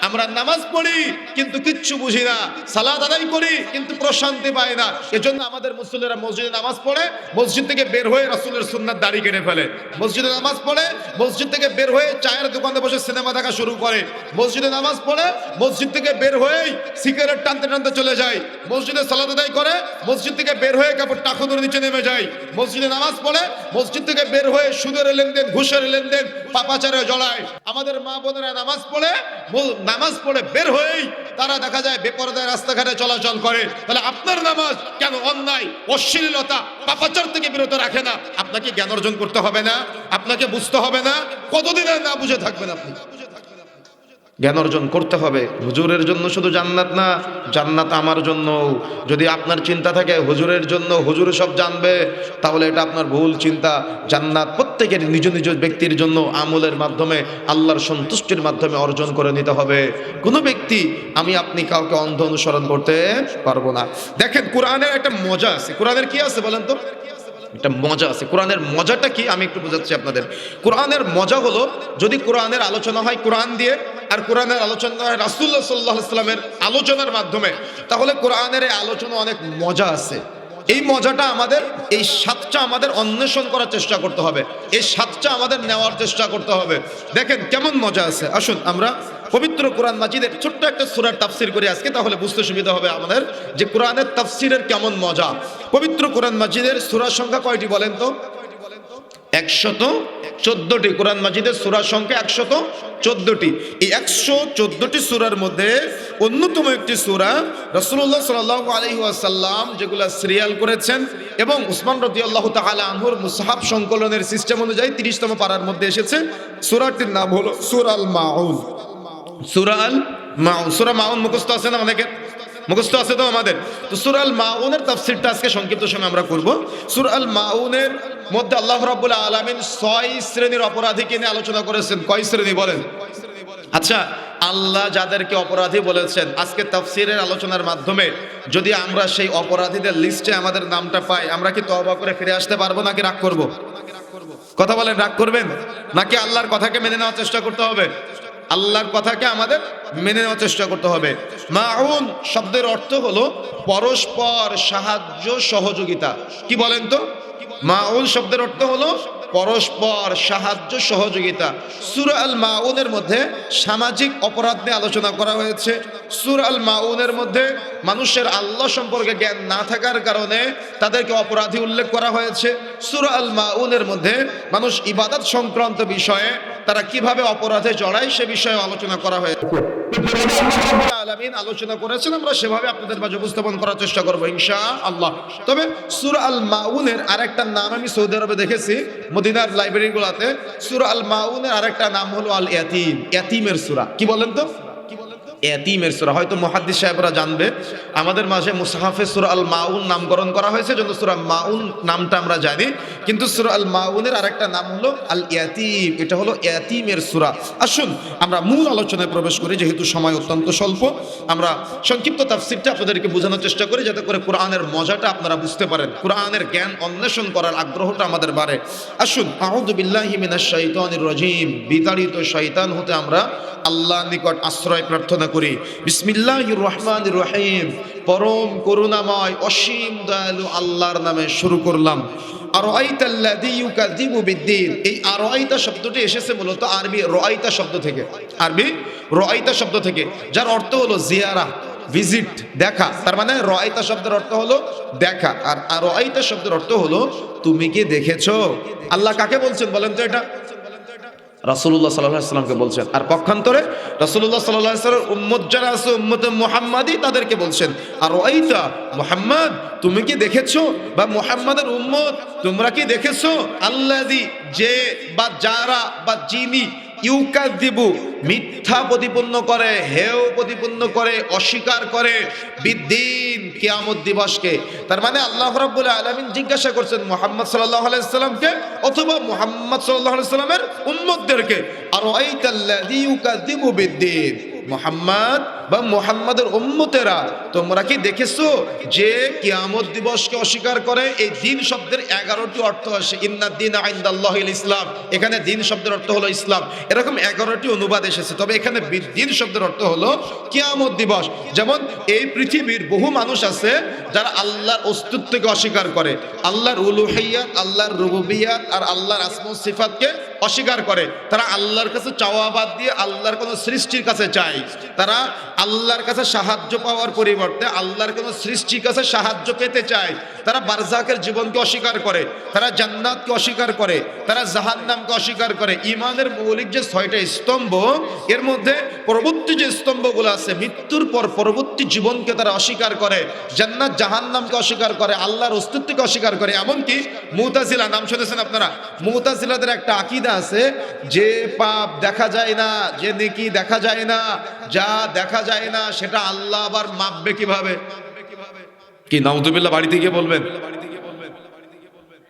আমরা নামাজ পড়ি কিন্তু কিচ্ছু বুঝি না, সালাত আদায় করি কিন্তু প্রশান্তি পাই না। এজন্য আমাদের মুসল্লিরা মসজিদে নামাজ পড়ে, মসজিদ থেকে বের হয়ে রাসূলের সুন্নাত দাড়ি কেটে ফেলে। মসজিদে নামাজ পড়ে, মসজিদ থেকে বের হয়ে চায়ের দোকানে বসে সিনেমা দেখা শুরু করে। মসজিদে নামাজ পড়ে, মসজিদ থেকে বের হয়েই সিগারেট টানতে টানতে চলে যায়। মসজিদে সালাত আদায় করে, মসজিদ থেকে বের হয়ে কাপড় টাকুনের নিচে নেমে যায়। মসজিদে নামাজ পড়ে, মসজিদ থেকে বের হয়ে সুদের লেনদেন, ঘুষের লেনদেন, পাপাচারে জড়ায়। আমাদের মা বোনেরা নামাজ পড়ে বের হয়েই তারা দেখা যায় বেপরদায় রাস্তাঘাটে চলাচল করে। তাহলে আপনার নামাজ কেন অন্যায়, অশ্লীলতা, পাপাচার থেকে বিরত রাখে না? আপনাকে জ্ঞান অর্জন করতে হবে না? আপনাকে বুঝতে হবে না? কতদিন আর না বুঝে থাকবেন আপনি? জ্ঞান অর্জন করতে হবে। হুজুরের জন্য শুধু জান্নাত না, জান্নাত আমার জন্য। যদি আপনার চিন্তা থাকে হুজুরের জন্য, হুজুর সব জানবে, তাহলে এটা আপনার ভুল চিন্তা। জান্নাত প্রত্যেকের নিজ নিজ ব্যক্তির জন্য আমলের মাধ্যমে, আল্লাহর সন্তুষ্টির মাধ্যমে অর্জন করে নিতে হবে। কোনো ব্যক্তি আমি আপনি কাউকে অন্ধ অনুসরণ করতে পারবো না। দেখেন কোরআনের একটা মজা আছে। কোরআনের কি আছে বলেন তো? একটা মজা আছে। কোরআনের মজাটা কি আমি একটু বোঝাচ্ছি আপনাদের। কোরআনের মজা হলো, যদি কোরআনের আলোচনা হয় কোরআন দিয়ে, আর কোরআনের আলোচনা হয় রাসূলুল্লাহ সাল্লাল্লাহু আলাইহি ওয়াসাল্লামের আলোচনার মাধ্যমে, তাহলে কোরআনের এই আলোচনা অনেক মজা আছে। এই মজাটা আমাদের, এই স্বাদটা আমাদের অন্বেষণ করার চেষ্টা করতে হবে, এই স্বাদটা আমাদের নেওয়ার চেষ্টা করতে হবে। দেখেন কেমন মজা আছে। আসুন আমরা পবিত্র কোরআন মাজিদের ছোট্ট একটা সূরার তাফসীর করি আজকে, তাহলে বুঝতে সুবিধা হবে আমাদের যে কোরআনের তাফসীরের কেমন মজা। পবিত্র কোরআন মাজিদের সূরা সংখ্যা কয়টি বলেন তো? 114টি। কোরআন মাজিদের সূরা সংখ্যা 114টি। এই 114টি সূরার মধ্যে অন্যতম একটি সূরা রাসূলুল্লাহ সাল্লাল্লাহু আলাইহি ওয়াসাল্লাম যেগুলো সিরিয়াল করেছেন, এবং উসমান রাদিয়াল্লাহু তাআলা আনহুর মুসহাফ সংকলনের সিস্টেম অনুযায়ী 30তম পারার মধ্যে এসেছে। সূরাটির নাম হলো সূরা আল মাউন। সূরা আল মাউন, সূরা মাউন মুখস্থ আছে না অনেকের? মুখস্থ আছে তো আমাদের? তো সূরা আল মাউনের তাফসীরটা আজকে সংক্ষিপ্ত সময় আমরা করব। সূরা আল মাউনের মধ্যে আল্লাহ রাব্বুল আলামিন 6 শ্রেণীর অপরাধীকে নিয়ে আলোচনা করেছেন। কয় শ্রেণী বলেন? আচ্ছা, আল্লাহ যাদেরকে অপরাধী বলেছেন, আজকে তাফসীরের আলোচনার মাধ্যমে যদি আমরা সেই অপরাধীদের লিস্টে আমাদের নামটা পাই, আমরা কি তওবা করে ফিরে আসতে পারবো নাকি রাগ করব? কথা বলেন, রাগ করবেন নাকি আল্লাহর কথাকে মেনে নেওয়ার চেষ্টা করতে হবে? আল্লাহর কথাকে আমাদের মেনে নেওয়ার চেষ্টা করতে হবে। মাউন শব্দের অর্থ হলো পরস্পর সাহায্য, সহযোগিতা। কি বলেন তো? মাউন শব্দের অর্থ হলো পরস্পর সাহায্য সহযোগিতা। সূরা আল মাউনের মধ্যে সামাজিক অপরাধ নিয়ে আলোচনা করা হয়েছে। সূরা আল মাউনের মধ্যে মানুষের আল্লাহ সম্পর্কে জ্ঞান না থাকার কারণে তাদেরকে অপরাধী উল্লেখ করা হয়েছে। সূরা আল মাউনের মধ্যে মানুষ ইবাদত সংক্রান্ত বিষয়ে তারা কিভাবে অপরাধে জড়ায় সে বিষয়ে আলোচনা করা হয়েছে। আলামিন আলোচনা করেছেন, আমরা সেভাবে আপনাদের মাঝে উপস্থাপন করার চেষ্টা করবো ইনশাআল্লাহ। তবে সূরা আল মাউনের আরেকটা নাম আমি সৌদি আরবে দেখেছি মদিনার লাইব্রেরিগুলোতে। সূরা আল মাউনের আরেকটা নাম হলো আল ইয়াতিম, ইয়াতিমের সূরা। কি বলেন তো? ইয়াতিমের সূরা। হয়তো মুহাদ্দিস সাহেবরা জানবে, আমাদের মাঝে মুসহাফে সূরা আল মাউন নামকরণ করা হয়েছে, জন্য সূরা মাউন নামটা আমরা জানি, কিন্তু সূরা আল মাউনের আরেকটা নাম হলো আল ইয়াতিম। এটা হলো ইয়াতিমের সূরা। আসুন আমরা মূল আলোচনায় প্রবেশ করি, যেহেতু সময় অত্যন্ত স্বল্প। আমরা সংক্ষিপ্ত তাফসীরটা আপনাদেরকে বোঝানোর চেষ্টা করি, যাতে করে কোরআনের মজাটা আপনারা বুঝতে পারেন, কোরআনের জ্ঞান অন্বেষণ করার আগ্রহটা আমাদের বাড়ে। আসুন, আউযু বিল্লাহি মিনাশ শাইতানির রাজীম, বিতাড়িত শয়তান হতে আমরা আল্লাহর নিকট আশ্রয় প্রার্থনা করি। বিসমিল্লাহির রহমানির রহিম, পরম করুণাময় অসীম দয়ালু আল্লাহর নামে শুরু করলাম। আরাইতাল্লাযী ইউকাযযিবু বিদ্দীন, এই আরাইতা শব্দটি এসেছে মূলত আরবি রাআইতা শব্দ থেকে, আরবি রাআইতা শব্দ থেকে, যার অর্থ হলো জিয়ারা, ভিজিট, দেখা। তার মানে রাআইতা শব্দের অর্থ হলো দেখা, আর আরাইতা শব্দের অর্থ হলো তুমি কি দেখেছো। আল্লাহ কাকে বলছেন বলেন তো? এটা রাসূলুল্লাহ সাল্লাল্লাহু আলাইহি ওয়াসাল্লামকে বলছেন। আর পক্ষান্তরে রাসূলুল্লাহ সাল্লাল্লাহু আলাইহি ওয়াসাল্লাম উম্মত যারা আছে, উম্মতে মুহাম্মাদি, তাদেরকে বলছেন আর রাআইতা মুহাম্মদ, তুমি কি দেখেছো, বা মুহাম্মাদের উম্মত তোমরা কি দেখেছো, আল্লাযী, যে বা যারা বা যিনি, ইউকাযযিবু, মিথ্যা প্রতিপন্ন করে, হেয় প্রতিপন্ন করে, অস্বীকার করে, বিদ্দিন, কিয়ামত দিবসকে। তার মানে আল্লাহ রাব্বুল আলামিন জিজ্ঞাসা করছেন মুহাম্মদ সাল্লাল্লাহু আলাইহি সাল্লামকে অথবা মুহাম্মদ সাল্লাল্লাহু আলাইহি সাল্লামের উম্মতদেরকে, আরাইতাল্লাযী ইউকাযযিবু বিদ্দিন, মুহাম্মদ বা মুহাম্মাদের উম্মতেরা তোমরা কি দেখেছো যে কিয়ামত দিবসকে অস্বীকার করে। এই দিন শব্দের 11টি অর্থ আসে। ইন্নাদ দীনা ইনদাল্লাহিল ইসলাম, এখানে দিন শব্দের অর্থ হলো ইসলাম। এরকম 11টি অনুবাদ এসেছে, তবে এখানে দিন শব্দের অর্থ হলো কিয়ামত দিবস। যেমন এই পৃথিবীর বহু মানুষ আছে যারা আল্লাহর অস্তিত্বকে অস্বীকার করে, আল্লাহর উলুহিয়াত, আল্লাহর রুবুবিয়াত আর আল্লাহর আসমা ও সিফাতকে অস্বীকার করে। তারা আল্লাহর কাছে চাওয়া বাদ দিয়ে আল্লাহর কোনো সৃষ্টির কাছে চায়। তারা আল্লাহর কাছে সাহায্য পাওয়ার পরিবর্তে আল্লাহর কোনো সৃষ্টির কাছে সাহায্য পেতে চায়। তারা বারজাকের জীবনকে অস্বীকার করে, তারা জান্নাতকে অস্বীকার করে, তারা জাহান্নামকে অস্বীকার করে। ঈমানের মৌলিক যে 6টা স্তম্ভ, এর মধ্যে পরবর্তী যে স্তম্ভগুলো আছে, মৃত্যুর পর পরবর্তী জীবনকে তারা অস্বীকার করে, জান্নাত জাহান্নামকে অস্বীকার করে, আল্লাহর অস্তিত্বকে অস্বীকার করে। এমনকি মুতাজিলা, নাম শুনেছেন আপনারা? মুতাজিলাদের একটা আকীদা আছে যে পাপ দেখা যায় না, যে নেকি দেখা যায় না, যা দেখা যায় না সেটা আল্লাহ আবার মাপবে কিভাবে? কি নাউযুবিল্লাহ, বাড়িতে গিয়ে বলবেন।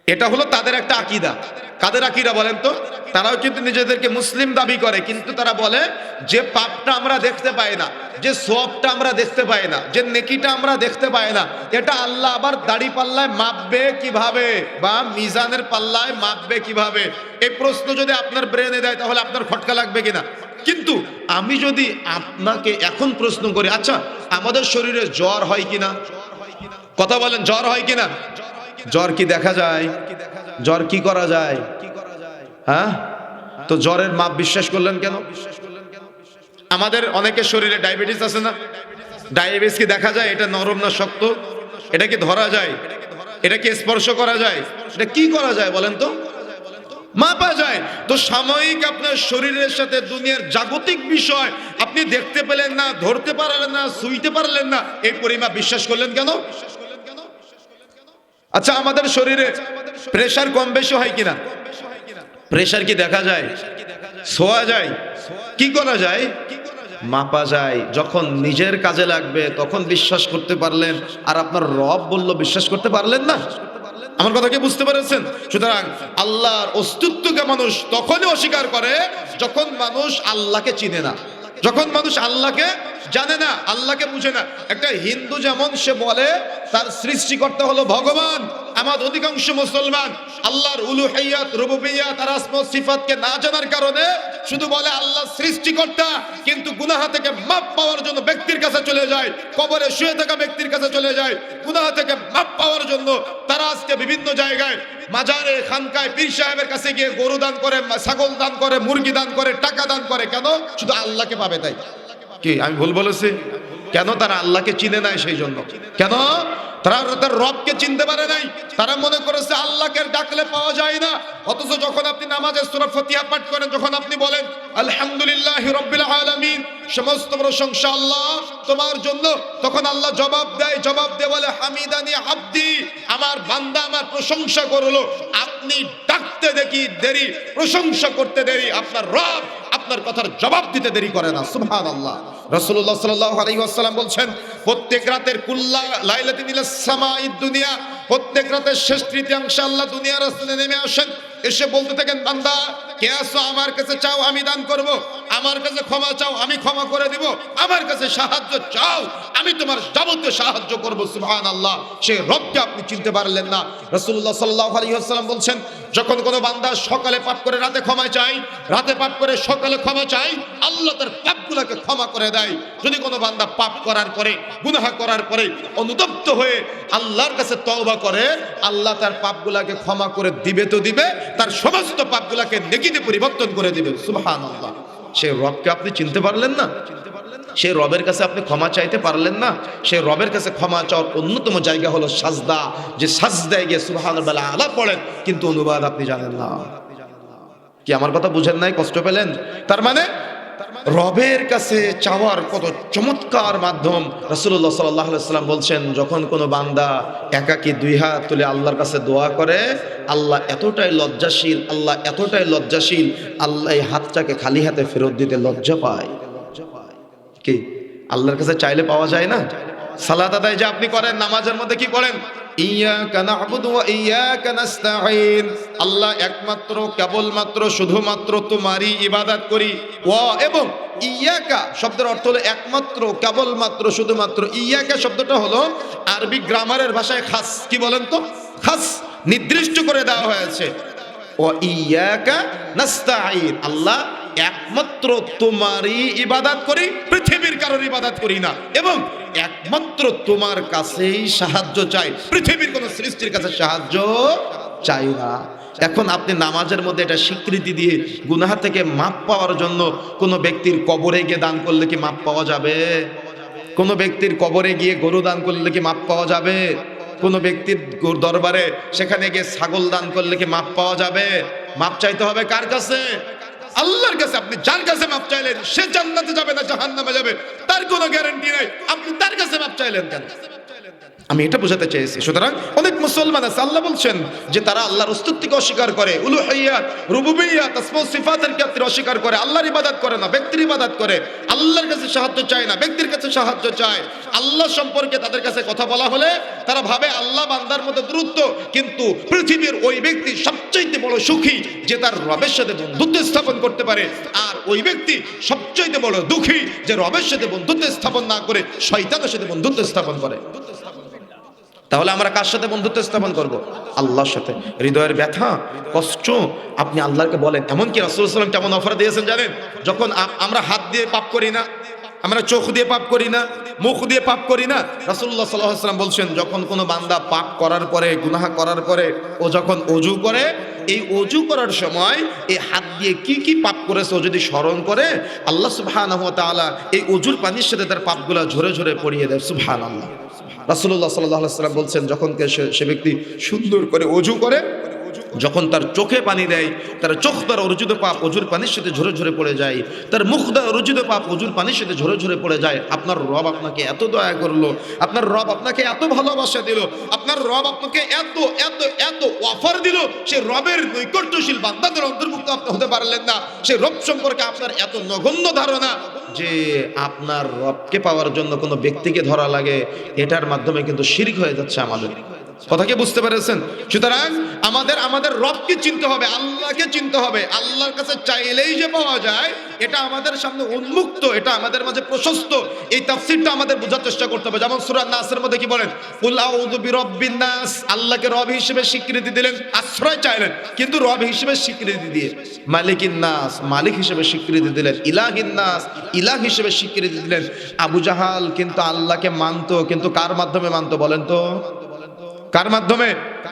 এটা হলো তাদের একটা আকীদা। কাদের আকীদা বলেন তো? তারাও কিন্তু নিজেদেরকে মুসলিম দাবি করে, কিন্তু তারা বলে যে পাপটা আমরা দেখতে পাই না, যে সওয়াবটা আমরা দেখতে পাই না, যে নেকিটা আমরা দেখতে পাই না, এটা আল্লাহ আবার দাড়ি পাল্লায় মাপবে কিভাবে, বা মিজানের পাল্লায় মাপবে কিভাবে? এই প্রশ্ন যদি আপনার ব্রেনে দেয় তাহলে আপনার খটকা লাগবে কিনা? কিন্তু আমি যদি আপনাকে এখন প্রশ্ন করি, আচ্ছা আমাদের শরীরে জ্বর হয় কিনা? কথা বলেন, জ্বর হয় কিনা? জ্বর কি দেখা যায়? জ্বর কি করা যায়? হ্যাঁ, তো জ্বরের মাপ বিশ্বাস করলেন কেন? আমাদের অনেকের শরীরে ডায়াবেটিস আছে না? ডায়াবেটিস কি দেখা যায়? এটা নরম না শক্ত? এটা কি ধরা যায়? এটা কি স্পর্শ করা যায়? এটা কি করা যায় বলেন তো? মাপা যায়। তো সাময়িক আপনার শরীরের সাথে দুনিয়ার জাগতিক বিষয় আপনি দেখতে পেলেন না, ধরতে পারলেন না, ছুঁইতে পারলেন না, এই পরিমাপ বিশ্বাস করলেন কেন? আচ্ছা আমাদের শরীরে প্রেসার কম বেশি হয় কিনা? প্রেসার কি দেখা যায়? ছোঁয়া যায়? কি করা যায়? মাপা যায়। যখন নিজের কাজে লাগবে তখন বিশ্বাস করতে পারলেন, আর আপনার রব বলল বিশ্বাস করতে পারলেন না। আমার কথা কি বুঝতে পেরেছেন? সুতরাং আল্লাহর অস্তিত্বকে মানুষ তখনই অস্বীকার করে যখন মানুষ আল্লাহকে চিনে না, যখন মানুষ আল্লাহকে জানে না, আল্লাহকে বুঝে না। একটা হিন্দু যেমন সে বলে তার সৃষ্টিকর্তা হলো ভগবান, আমাদের অধিকাংশ মুসলমান আল্লাহর উলুহিয়াত রুবুবিয়াত আর আসমা ও সিফাতকে না জানার কারণে শুধু বলে আল্লাহ সৃষ্টিকর্তা, কিন্তু গুনাহ থেকে মাপ পাওয়ার জন্য ব্যক্তির কাছে চলে যায়, কবরে শুয়ে থাকা ব্যক্তির কাছে চলে যায়। গুনাহ থেকে মাপ পাওয়ার জন্য তারা আজকে বিভিন্ন জায়গায় মাজারে, খানকায়, পীর সাহেবের কাছে গিয়ে গরু দান করে, ছাগল দান করে, মুরগি দান করে, টাকা দান করে। কেন? শুধু আল্লাহকে পাবে তাই। কি আমি ভুল বলেছি? কেন? তারা আল্লাহকে চিনে নাই, সেই জন্য। কেন? তারা তার রবকে চিনতে পারে নাই। তারা মনে করেছে আল্লাহকে ডাকলে পাওয়া যায় না। অথচ যখন আপনি নামাজে সূরা ফাতিহা পাঠ করেন, যখন আপনি বলেন আলহামদুলিল্লাহি রাব্বিল আলামিন, সমস্ত প্রশংসা আল্লাহ তোমার জন্য, তখন আল্লাহ জবাব দিয়ে বলে হামিদানি আব্দি, আমার বান্দা আমার প্রশংসা করলো। আপনি ডাকতে দেখি দেরি, প্রশংসা করতে দেরি, আপনার রব আপনার কথার জবাব দিতে দেরি করে না। সুবহানাল্লাহ। রাসূলুল্লাহ সাল্লাল্লাহু আলাইহি ওয়াসাল্লাম বলছেন, প্রত্যেক রাতের কুল্লা লাইলাতিন ইলাস সামাঈদ দুনিয়া, প্রত্যেক রাতের শেষ তৃতীয়াংশে আল্লাহ দুনিয়ার আসমানে নেমে আসেন। এসে বলতে থাকেন, বান্দা কে আছো? আমার কাছে চাও, আমি দান করব। আমার কাছে ক্ষমা চাও, আমি ক্ষমা করে দিব। আমার কাছে সাহায্য চাও, আমি তোমার যাবতীয় সাহায্য করব। সুবহানাল্লাহ। সেই রবকে আপনি চিনতে পারলেন না। রাসূলুল্লাহ সাল্লাল্লাহু আলাইহি ওয়াসাল্লাম বলছেন, যখন কোনো বান্দা সকালে পাপ করে রাতে ক্ষমা চায়, রাতে পাপ করে সকালে ক্ষমা চায়, আল্লাহ তার পাপগুলোকে ক্ষমা করে দেয়। যদি কোনো বান্দা পাপ করার পরে, গুনাহ করার পরে অনুতপ্ত হয়ে আল্লাহর কাছে তওবা করে, আল্লাহ তার পাপগুলোকে ক্ষমা করে দিবে তো দিবে, তার সমস্ত পাপগুলোকে নেকিতে পরিবর্তন করে দিবে। সুবহানাল্লাহ। সেই রবকে আপনি চিনতে পারলেন না? সেই রবের কাছে আপনি ক্ষমা চাইতে পারলেন না? সেই রবের কাছে ক্ষমা চাওয়ার অন্যতম জায়গা হলো সাজদা। যে সাজদায় গিয়ে সুবহানাল্লাহ আলা পড়েন, কিন্তু অনুবাদ আপনি জানেন না। কি আমার কথা বুঝেন নাই? কষ্ট পেলেন? তার মানে রবের কাছে চাওয়ার কত চমৎকার মাধ্যম। রাসূলুল্লাহ সাল্লাল্লাহু আলাইহি ওয়াসাল্লাম বলছেন, যখন কোনো বান্দা একাকী দুই হাত তুলে আল্লাহর কাছে দোয়া করে, আল্লাহ এতটাই লজ্জাশীল, আল্লাহ এতটাই লজ্জাশীল, আল্লাহ এই হাতটাকে খালি হাতে ফেরত দিতে লজ্জা পায়। কি আল্লাহর কাছে চাইলে পাওয়া যায় না? সালাত আদায় যে আপনি করেন, নামাজের মধ্যে কি পড়েন? ইয়াকা না'বুদু ওয়া ইয়াকা নাস্তাঈন, আল্লাহ একমাত্র, কেবলমাত্র, শুধুমাত্র তোমারই ইবাদত করি। ওয়া এবং ইয়াকা শব্দের অর্থ হলো একমাত্র, কেবলমাত্র, শুধুমাত্র। ইয়াকা শব্দটা হলো আরবি গ্রামারের ভাষায় খাস। কি বলেন তো? খাস, নির্দিষ্ট করে দেওয়া হয়েছে। ওয়া ইয়াকা নাস্তাঈন, আল্লাহ একমাত্র তোমারই ইবাদত করি, পৃথিবীর কারোর ইবাদত করি না, এবং একমাত্র তোমার কাছেই সাহায্য চাই, পৃথিবীর কোন সৃষ্টির কাছে সাহায্য চাই না। এখন আপনি নামাজের মধ্যে এটা স্বীকৃতি দিয়ে গুনাহ থেকে মাপ পাওয়ার জন্য কোন ব্যক্তির কবরে গিয়ে দান করলে কি মাপ পাওয়া যাবে? কোন ব্যক্তির কবরে গিয়ে গরু দান করলে কি মাপ পাওয়া যাবে? কোন ব্যক্তির দরবারে সেখানে গিয়ে ছাগল দান করলে কি মাপ পাওয়া যাবে? মাপ চাইতে হবে কার কাছে? আল্লাহর কাছে। আপনি যার কাছে মাপ চাইলেন সে জান্নাতে যাবে না জাহান্নামে যাবে, তার কোনো গ্যারান্টি নাই। আপনি তার কাছে মাপ চাইলেন কেন? আমি এটা বোঝাতে চেয়েছি। সুতরাং অনেক মুসলমান আছে, আল্লাহ বলছেন যে তারা আল্লাহর অস্তিত্বকে অস্বীকার করে, উলুহিয়াত রুবুবিয়াত আসমা ও সিফাতের ক্ষেত্রে অস্বীকার করে, আল্লাহর ইবাদত করে না, ব্যক্তির ইবাদত করে, আল্লাহর কাছে সাহায্য চায় না, ব্যক্তির কাছে সাহায্য চায়। আল্লাহ সম্পর্কে তাদের কাছে কথা বলা হলে তারা ভাবে আল্লাহ বান্দার মধ্যে দূরত্ব, কিন্তু পৃথিবীর ওই ব্যক্তি সবচাইতে বড় সুখী যে তার রবের সাথে বন্ধুত্ব স্থাপন করতে পারে, আর ওই ব্যক্তি সবচাইতে বড় দুঃখী যে রবের সাথে বন্ধুত্ব স্থাপন না করে শয়তানের সাথে বন্ধুত্ব স্থাপন করে। তাহলে আমরা কার সাথে বন্ধুত্ব স্থাপন করব? আল্লাহর সাথে। হৃদয়ের ব্যথা, কষ্ট আপনি আল্লাহকে বলেন। এমনকি রাসূলুল্লাহ সাল্লাল্লাহু আলাইহি ওয়াসাল্লাম কেমন অফার দিয়েছেন জানেন? যখন আমরা হাত দিয়ে পাপ করি না, আমরা চোখ দিয়ে পাপ করি না, মুখ দিয়ে পাপ করি না, রাসূলুল্লাহ সাল্লাল্লাহু আলাইহি ওয়াসাল্লাম বলছেন, যখন কোনো বান্দা পাপ করার পরে, গুনাহ করার পরে ও যখন ওযু করে, এই ওযু করার সময় এই হাত দিয়ে কি কি পাপ করেছে ও যদি স্মরণ করে, আল্লাহ সুবহানাহু ওয়া তাআলা এই ওযুর পানির সাথে তার পাপগুলো ঝরে ঝরে পড়িয়ে দেয়। সুবহানাল্লাহ। রাসূলুল্লাহ সাল্লাল্লাহু আলাইহি ওয়াসাল্লাম বলছেন, যখন সে ব্যক্তি সুন্দর করে ওযু করে, যখন তার চোখে পানি দেয়, তার চোখ দ্বারা অর্জিত পাপ ওযুর পানির সাথে ঝরে ঝরে পড়ে যায়, তার মুখ দ্বারা অর্জিত পাপ ওযুর পানির সাথে ঝরে ঝরে পড়ে যায়। আপনার রব আপনাকে এত দয়া করলো, আপনার রব আপনাকে এত ভালোবাসা দিল, আপনার রব আপনাকে এত এত এত অফার দিল, সেই রবের নৈকট্যশীল বান্দাদের অন্তর্ভুক্ত আপনি হতে পারলেন না। সেই রব সম্পর্কে আপনার এত নগণ্য ধারণা যে আপনার রবকে পাওয়ার জন্য কোনো ব্যক্তিকে ধরা লাগে, এটার মাধ্যমে কিন্তু শিরক হয়ে যাচ্ছে আমাদের। কথা কি বুঝতে পেরেছেন? সুতরাং আমাদের রবকে চিনতে হবে, আল্লাহকে চিনতে হবে। আল্লাহর কাছে চাইলেই যে পাওয়া যায় এটা আমাদের সামনে উন্মুক্ত, এটা আমাদের মাঝে প্রশস্ত। এই তাফসীরটা আমাদের বোঝার চেষ্টা করতে হবে। যেমন সূরা নাসের মধ্যে কি বলেন? কুল আউযু বিরাব্বিন নাস, আল্লাহকে রব হিসেবে স্বীকৃতি দিলেন, আশ্রয় চাইলেন, কিন্তু রব হিসেবে স্বীকৃতি দিয়ে। মালিকিন নাস, মালিক হিসেবে স্বীকৃতি দিলেন। ইলাহিন নাস, ইলাহ হিসেবে স্বীকৃতি দিলেন। আবু জাহাল কিন্তু আল্লাহকে মানতো, কিন্তু কার মাধ্যমে মানতো বলেন তো? কার মাধ্যমে?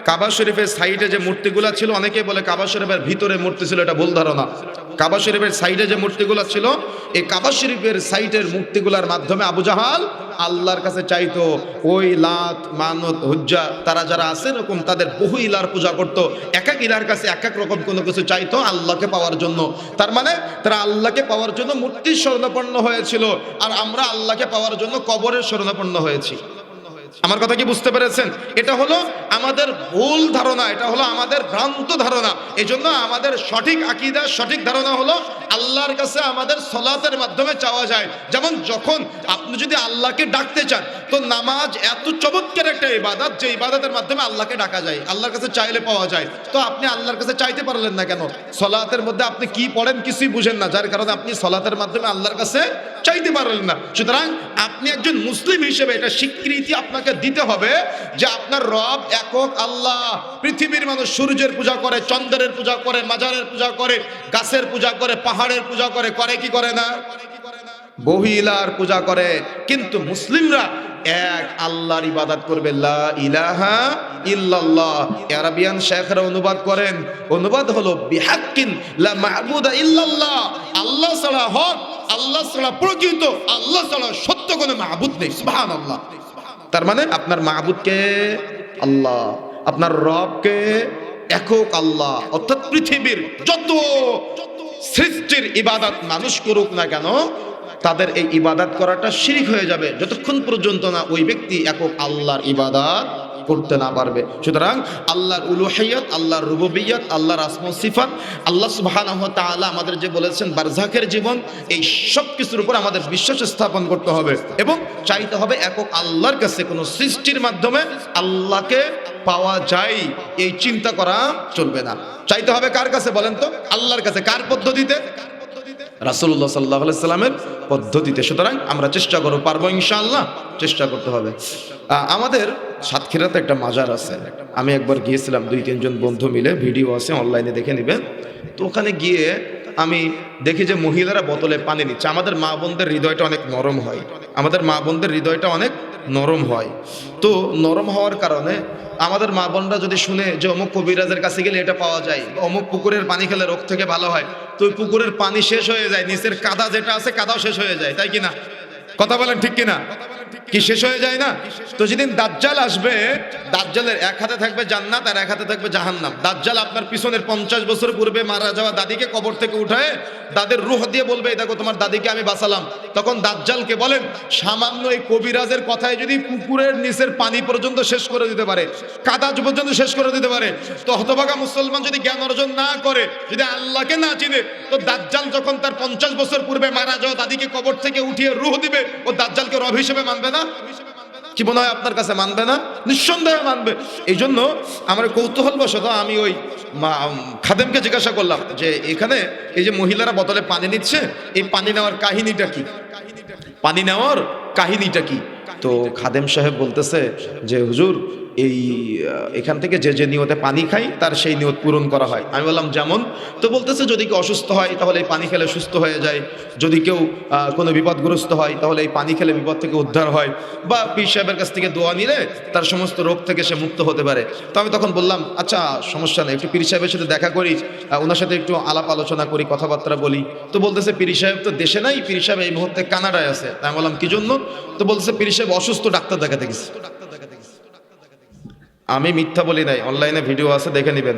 কাবা শরীফের সাইডে যে মূর্তিগুলা ছিল, অনেকে বলে কাবা শরীফের ভিতরে মূর্তি ছিল, এটা ভুল ধারণা। কাবা শরীফের সাইডে যে মূর্তিগুলা ছিল, এই কাবা শরীফের সাইডের মূর্তিগুলার মাধ্যমে আবু জাহাল আল্লাহর কাছে চাইতো। ওই লাত, মানত, হুজ্জা তারা যারা আছে এরকম তাদের বহু ইলার পূজা করতো, এক এক ইলার কাছে এক এক রকম কোনো কিছু চাইতো আল্লাহকে পাওয়ার জন্য। তার মানে তারা আল্লাহকে পাওয়ার জন্য মূর্তির শরণাপন্ন হয়েছিল, আর আমরা আল্লাহকে পাওয়ার জন্য কবরের শরণাপন্ন হয়েছি। আমার কথা কি বুঝতে পেরেছেন? এটা হলো আমাদের ভুল ধারণা, এটা হলো আমাদের ভ্রান্ত ধারণা। এই জন্য আমাদের সঠিক আকীদা, সঠিক ধারণা হলো আল্লাহর কাছে আমাদের সলাতের মাধ্যমে চাওয়া যায়। যেমন যখন আপনি যদি আল্লাহকে ডাকতে চান, তো নামাজ এত চমৎকার একটা ইবাদত, যে ইবাদতের মাধ্যমে আল্লাহকে ডাকা যায়, আল্লাহর কাছে চাইলে পাওয়া যায়। তো আপনি আল্লাহর কাছে চাইতে পারলেন না কেন? সলাতের মধ্যে আপনি কি পড়েন কিছুই বুঝেন না, যার কারণে আপনি সলাতের মাধ্যমে আল্লাহর কাছে চাইতে পারলেন না। সুতরাং আপনি একজন মুসলিম হিসেবে এটা স্বীকৃতি আপনাকে দিতে হবে যে আপনার রব একক আল্লাহ। পৃথিবীর মানুষ সূর্যের পূজা করে, চন্দ্রের পূজা করে, মাজারের পূজা করে, গাছের পূজা করে, পাহাড়ের পূজা করে, করে কি করে না? বহিলার পূজা করে। কিন্তু মুসলিমরা এক আল্লাহর ইবাদত করবে, লা ইলাহা ইল্লাল্লাহ। আরবিয়ান শেখরা অনুবাদ করেন, অনুবাদ হলো বিহাক্কিন লা মা'বুদা ইল্লাল্লাহ। আল্লাহ ছাড়া হক, আল্লাহ ছাড়া প্রকৃত, আল্লাহ ছাড়া সত্য কোনো মাবুদ নেই। সুবহানাল্লাহ। তার মানে আপনার মাবুদকে আল্লাহ, আপনার রবকে একক আল্লাহ। অর্থাৎ পৃথিবীর যত সৃষ্টির ইবাদত মানুষ করুক না কেন, তাদের এই ইবাদত করাটা শিরক হয়ে যাবে যতক্ষণ পর্যন্ত না ওই ব্যক্তি একক আল্লাহর ইবাদত করতে না পারবে। সুতরাং আল্লাহর উলুহিয়ত, আল্লাহর রুবুবিয়ত, আল্লাহর আসমা সিফাত, আল্লাহ সুবহানাহু ওয়া তাআলা আমাদের যে বলেছেন বারজাখের জীবন, এই সব কিছুর উপর আমাদের বিশ্বাস স্থাপন করতে হবে এবং চাইতে হবে একক আল্লাহর কাছে। কোনো সৃষ্টির মাধ্যমে আল্লাহকে পাওয়া যায় এই চিন্তা করা চলবে না। চাইতে হবে কার কাছে বলেন তো? আল্লাহর কাছে। কার পদ্ধতিতে? রাসূলুল্লাহ সাল্লাল্লাহু আলাইহি সাল্লামের পদ্ধতিতে। সুতরাং আমরা চেষ্টা করব, পারবো ইনশাআল্লাহ, চেষ্টা করতে হবে। আমাদের সাতক্ষীরাতে একটা মাজার আছে, আমি একবার গিয়েছিলাম 2-3 জন বন্ধু মিলে, ভিডিও আছে অনলাইনে দেখে নেবেন। তো ওখানে গিয়ে আমি দেখি যে মহিলারা বোতলে পানি নিচ্ছে। আমাদের মা বোনদের হৃদয়টা অনেক নরম হয়, আমাদের মা বোনদের হৃদয়টা অনেক নরম হয়। তো নরম হওয়ার কারণে আমাদের মা বোনরা যদি শুনে যে অমুক কবিরাজের কাছে গেলে এটা পাওয়া যায়, অমুক পুকুরের পানি খেলে রোগ থেকে ভালো হয়, তো ওই পুকুরের পানি শেষ হয়ে যায়, নিচের কাদা যেটা আছে কাদাও শেষ হয়ে যায়, তাই কিনা? কথা বলেন ঠিক কিনা? কি শেষ হয়ে যায় না? তো যেদিন দাজ্জাল আসবে, দাজ্জালের এক হাতে থাকবে জান্নাত আর এক হাতে থাকবে জাহান্নাম। দাজ্জাল আপনার পিছনের 50 বছর পূর্বে মারা যাওয়া দাদিকে কবর থেকে উঠায় দাদের রূহ দিয়ে বলবে, এই দেখো তোমার দাদিকে আমি বাঁচালাম। তখন দাজ্জালকে বলেন, সামান্য এই কবিরাজের কথায় যদি পুকুরের নিচের পানি পর্যন্ত শেষ করে দিতে পারে, কাদা পর্যন্ত শেষ করে দিতে পারে, তো হতভাগা মুসলমান যদি জ্ঞান অর্জন না করে, যদি আল্লাহকে না চিনে, তো দাজ্জাল যখন তার 50 বছর পূর্বে মারা যাওয়া দাদিকে কবর থেকে উঠিয়ে রূহ দিবে, ও দাজ্জালকে রব হিসেবে মানবে না? কি মনে হয় আপনার কাছে? মানবে না? নিঃসন্দেহে মানবে। এই জন্য আমার কৌতূহলবশত আমি ওই খাদেমকে জিজ্ঞাসা করলাম যে এখানে এই যে মহিলারা বোতলে পানি নিচ্ছে, এই পানি নেওয়ার কাহিনীটা কি? পানি নেওয়ার কাহিনীটা কি? তো খাদেম সাহেব বলতেছে যে হুজুর, এই এখান থেকে যে যে নিয়তে পানি খাই তার সেই নিয়ত পূরণ করা হয়। আমি বললাম যেমন? তো বলতেছে যদি কেউ অসুস্থ হয় তাহলে এই পানি খেলে সুস্থ হয়ে যায়, যদি কেউ কোনো বিপদগ্রস্ত হয় তাহলে এই পানি খেলে বিপদ থেকে উদ্ধার হয়, বা পীর সাহেবের কাছ থেকে দোয়া নিলে তার সমস্ত রোগ থেকে সে মুক্ত হতে পারে। তো আমি তখন বললাম আচ্ছা সমস্যা নেই, একটু পীর সাহেবের সাথে দেখা করি, ওনার সাথে একটু আলাপ আলোচনা করি, কথাবার্তা বলি। তো বলতেছে পীর সাহেব তো দেশে নাই, পীর সাহেব এই মুহূর্তে কানাডায় আছে। আমি বললাম কি জন্য? তো বলতেছে পীর সাহেব অসুস্থ, ডাক্তার দেখাতে গেছে। আমি মিথ্যা বলি নাই, অনলাইনে ভিডিও আছে, দেখে নেবেন।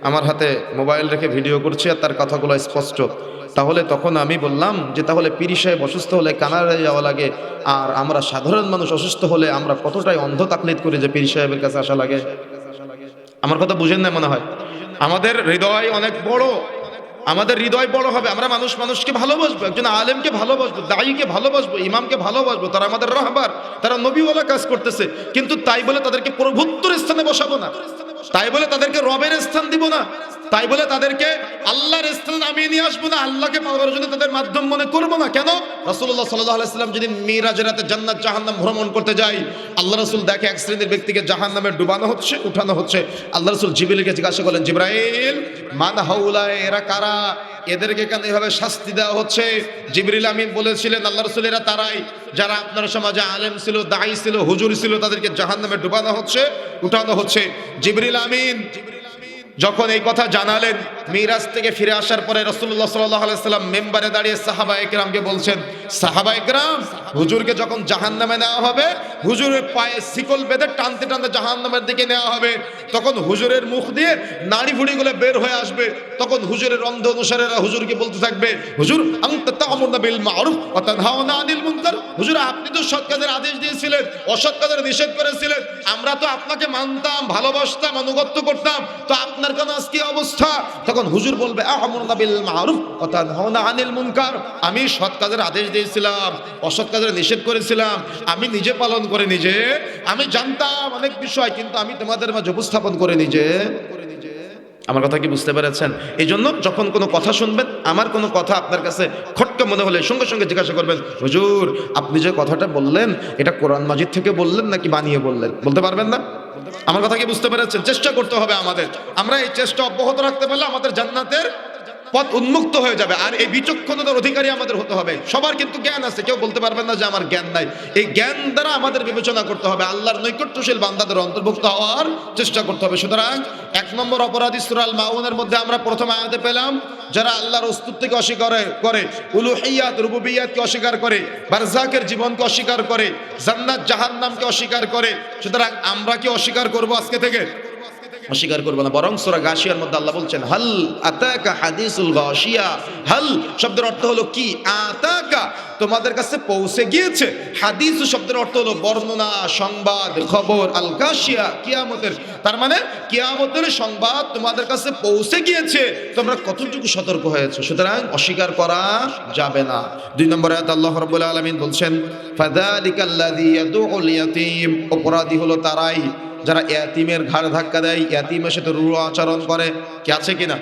আমার হাতে মোবাইল রেখে ভিডিও করছি আর তার কথাগুলো স্পষ্ট। তাহলে তখন আমি বললাম যে তাহলে পীর সাহেব অসুস্থ হলে কানাডায় যাওয়া লাগে, আর আমরা সাধারণ মানুষ অসুস্থ হলে আমরা কতটাই অন্ধ তাকলিদ করি যে পীর সাহেবের কাছে আসা লাগে। আমার কথা বুঝেন না মনে হয়? আমাদের হৃদয় অনেক বড়, আমাদের হৃদয় বড় হবে, আমরা মানুষকে ভালোবাসবো, একজন আলেমকে ভালোবাসবো, দায়ীকে ভালোবাসবো, ইমামকে ভালোবাসবো। তারা আমাদের রাহবার, তারা নবীওয়ালা কাজ করতেছে, কিন্তু তাই বলে তাদেরকে প্রভুত্বের স্থানে বসাবো না। তাই বলে তাদেরকে রবের স্থান দিব না, তাই বলে তাদেরকে আল্লাহর স্থানে নামিয়ে নিয়ে আসবো না, আল্লাহকে পাওয়ার জন্য তাদের মাধ্যম মনে করবো না। কেন? রাসূলুল্লাহ সাল্লাল্লাহু আলাইহি সাল্লাম যেদিন মিরাজের রাতে জান্নাত জাহান্নাম ভ্রমণ করতে যায়, আল্লাহ রাসূল দেখে এক শ্রেণীর ব্যক্তিকে জাহান্নামে ডুবানো হচ্ছে, উঠানো হচ্ছে। আল্লাহ রাসূল জিবরিলকে জিজ্ঞাসা করলেন, জিবরাইল মান হাউলা, এরা কারা, এদেরকে কেন এভাবে শাস্তি দেওয়া হচ্ছে? জিবরিল আমিন বলেছিলেন, আল্লাহ রাসূল এরা তারাই যারা আপনার সমাজে আলেম ছিল, দাঈ ছিল, হুজুর ছিল, তাদেরকে জাহান্নামে ডুবানো হচ্ছে, উঠানো হচ্ছে। জিবরিল আমিন যখন এই কথা জানালেন, মিরাজ থেকে ফিরে আসার পরে রাসূলুল্লাহ সাল্লাল্লাহু আলাইহি সাল্লাম মেম্বারে দাঁড়িয়ে সাহাবায়ে কেরামকে বলছেন, সাহাবায়ে কেরাম, হুজুরকে যখন জাহান্নামে নেওয়া হবে, হুজুরের পায়ে শিকল বেঁধে টানতে টানতে জাহান্নামের দিকে নেওয়া হবে, তখন হুজুরের মুখ দিয়ে নাড়ি ভুড়িগুলো বের হয়ে আসবে। তখন হুজুরের অন্ধ অনুসারীরা হুজুরকে বলতে থাকবে, হুজুর আনতা তা'মুরুনা বিল মা'রুফ ওয়া তানহাউনা আনিল মুনকার, হুজুর আপনি তো সৎ কাজের আদেশ দিয়েছিলেন, অসৎ কাজের নিষেধ করেছিলেন, আমরা তো আপনাকে মানতাম, ভালোবাসতাম, আনুগত্য করতাম, তো আপনার কেন আজকে অবস্থা? তখন হুজুর বলবে, আ'মুরুনা বিল মা'রুফ ওয়া তানহাউনা আনিল মুনকার, আমি সৎ কাজের আদেশ দিয়েছিলাম, অসৎ কাজের নিষেধ করেছিলাম, আমি নিজে পালন করে নিজে, আমি জানতাম অনেক বিষয়, কিন্তু আমি তোমাদের মাঝে উপস্থাপন করে নিজে। আমার কথা কি বুঝতে পেরেছেন? এই জন্য যখন কোনো কথা শুনবেন, আমার কোনো কথা আপনার কাছে খটকা মনে হলে সঙ্গে সঙ্গে জিজ্ঞাসা করবেন, হুজুর আপনি যে কথাটা বললেন এটা কোরআন মাজিদ থেকে বললেন নাকি বানিয়ে বললেন? বলতে পারবেন না? আমার কথা কি বুঝতে পেরেছেন? চেষ্টা করতে হবে আমাদের, আমরা এই চেষ্টা অব্যাহত রাখতে পারলে আমাদের জান্নাতের পথ উন্মুক্ত হয়ে যাবে। আর এই বিচক্ষণতার অধিকারী আমাদের হতে হবে। সবার কিন্তু জ্ঞান আছে, কেউ বলতে পারবেন না যে আমার জ্ঞান নাই। এই জ্ঞান দ্বারা আমাদের বিবেচনা করতে হবে, আল্লাহর নৈকট্যশীল বান্দাদের অন্তর্ভুক্ত হওয়ার চেষ্টা করতে হবে। সুতরাং 1 নম্বর অপরাধী সূরা আল মাউনের মধ্যে আমরা প্রথম আয়াতে পেলাম, যারা আল্লাহর অস্তিত্বকে অস্বীকার করে, উলুহিয়াত রুবুবিয়াতকে অস্বীকার করে, বারজাকের জীবনকে অস্বীকার করে, জান্নাত জাহান্নামকে অস্বীকার করে। সুতরাং আমরা কি অস্বীকার করব আজকে থেকে? অস্বীকার করবো না। বরং সূরা গাশিয়ার মধ্যে আল্লাহ বলছেন, হাল আতাকা হাদিসুল গাশিয়া, হাল শব্দের অর্থ হলো কি, আতাকা তোমাদের কাছে পৌঁছে গিয়েছে, হাদিস শব্দের অর্থ হলো বর্ণনা, সংবাদ, খবর, আল গাশিয়া কিয়ামতের, তার মানে কিয়ামতের সংবাদ তোমাদের কাছে পৌঁছে গিয়েছে, তোমরা কতটুকু সতর্ক হয়েছে? সুতরাং অস্বীকার করা যাবে না। 2 নম্বর আয়াত আল্লাহ রাব্বুল আলামিন বলছেন, ফাযালিকাল্লাযী ইয়াদউল ইয়াতীম, অপরাধী হলো তারাই যারা ইয়াতীমের ঘাড় ধাক্কা দেয়, ইয়াতীমের সাথে রূঢ় আচরণ করে। কি আছে কিনা?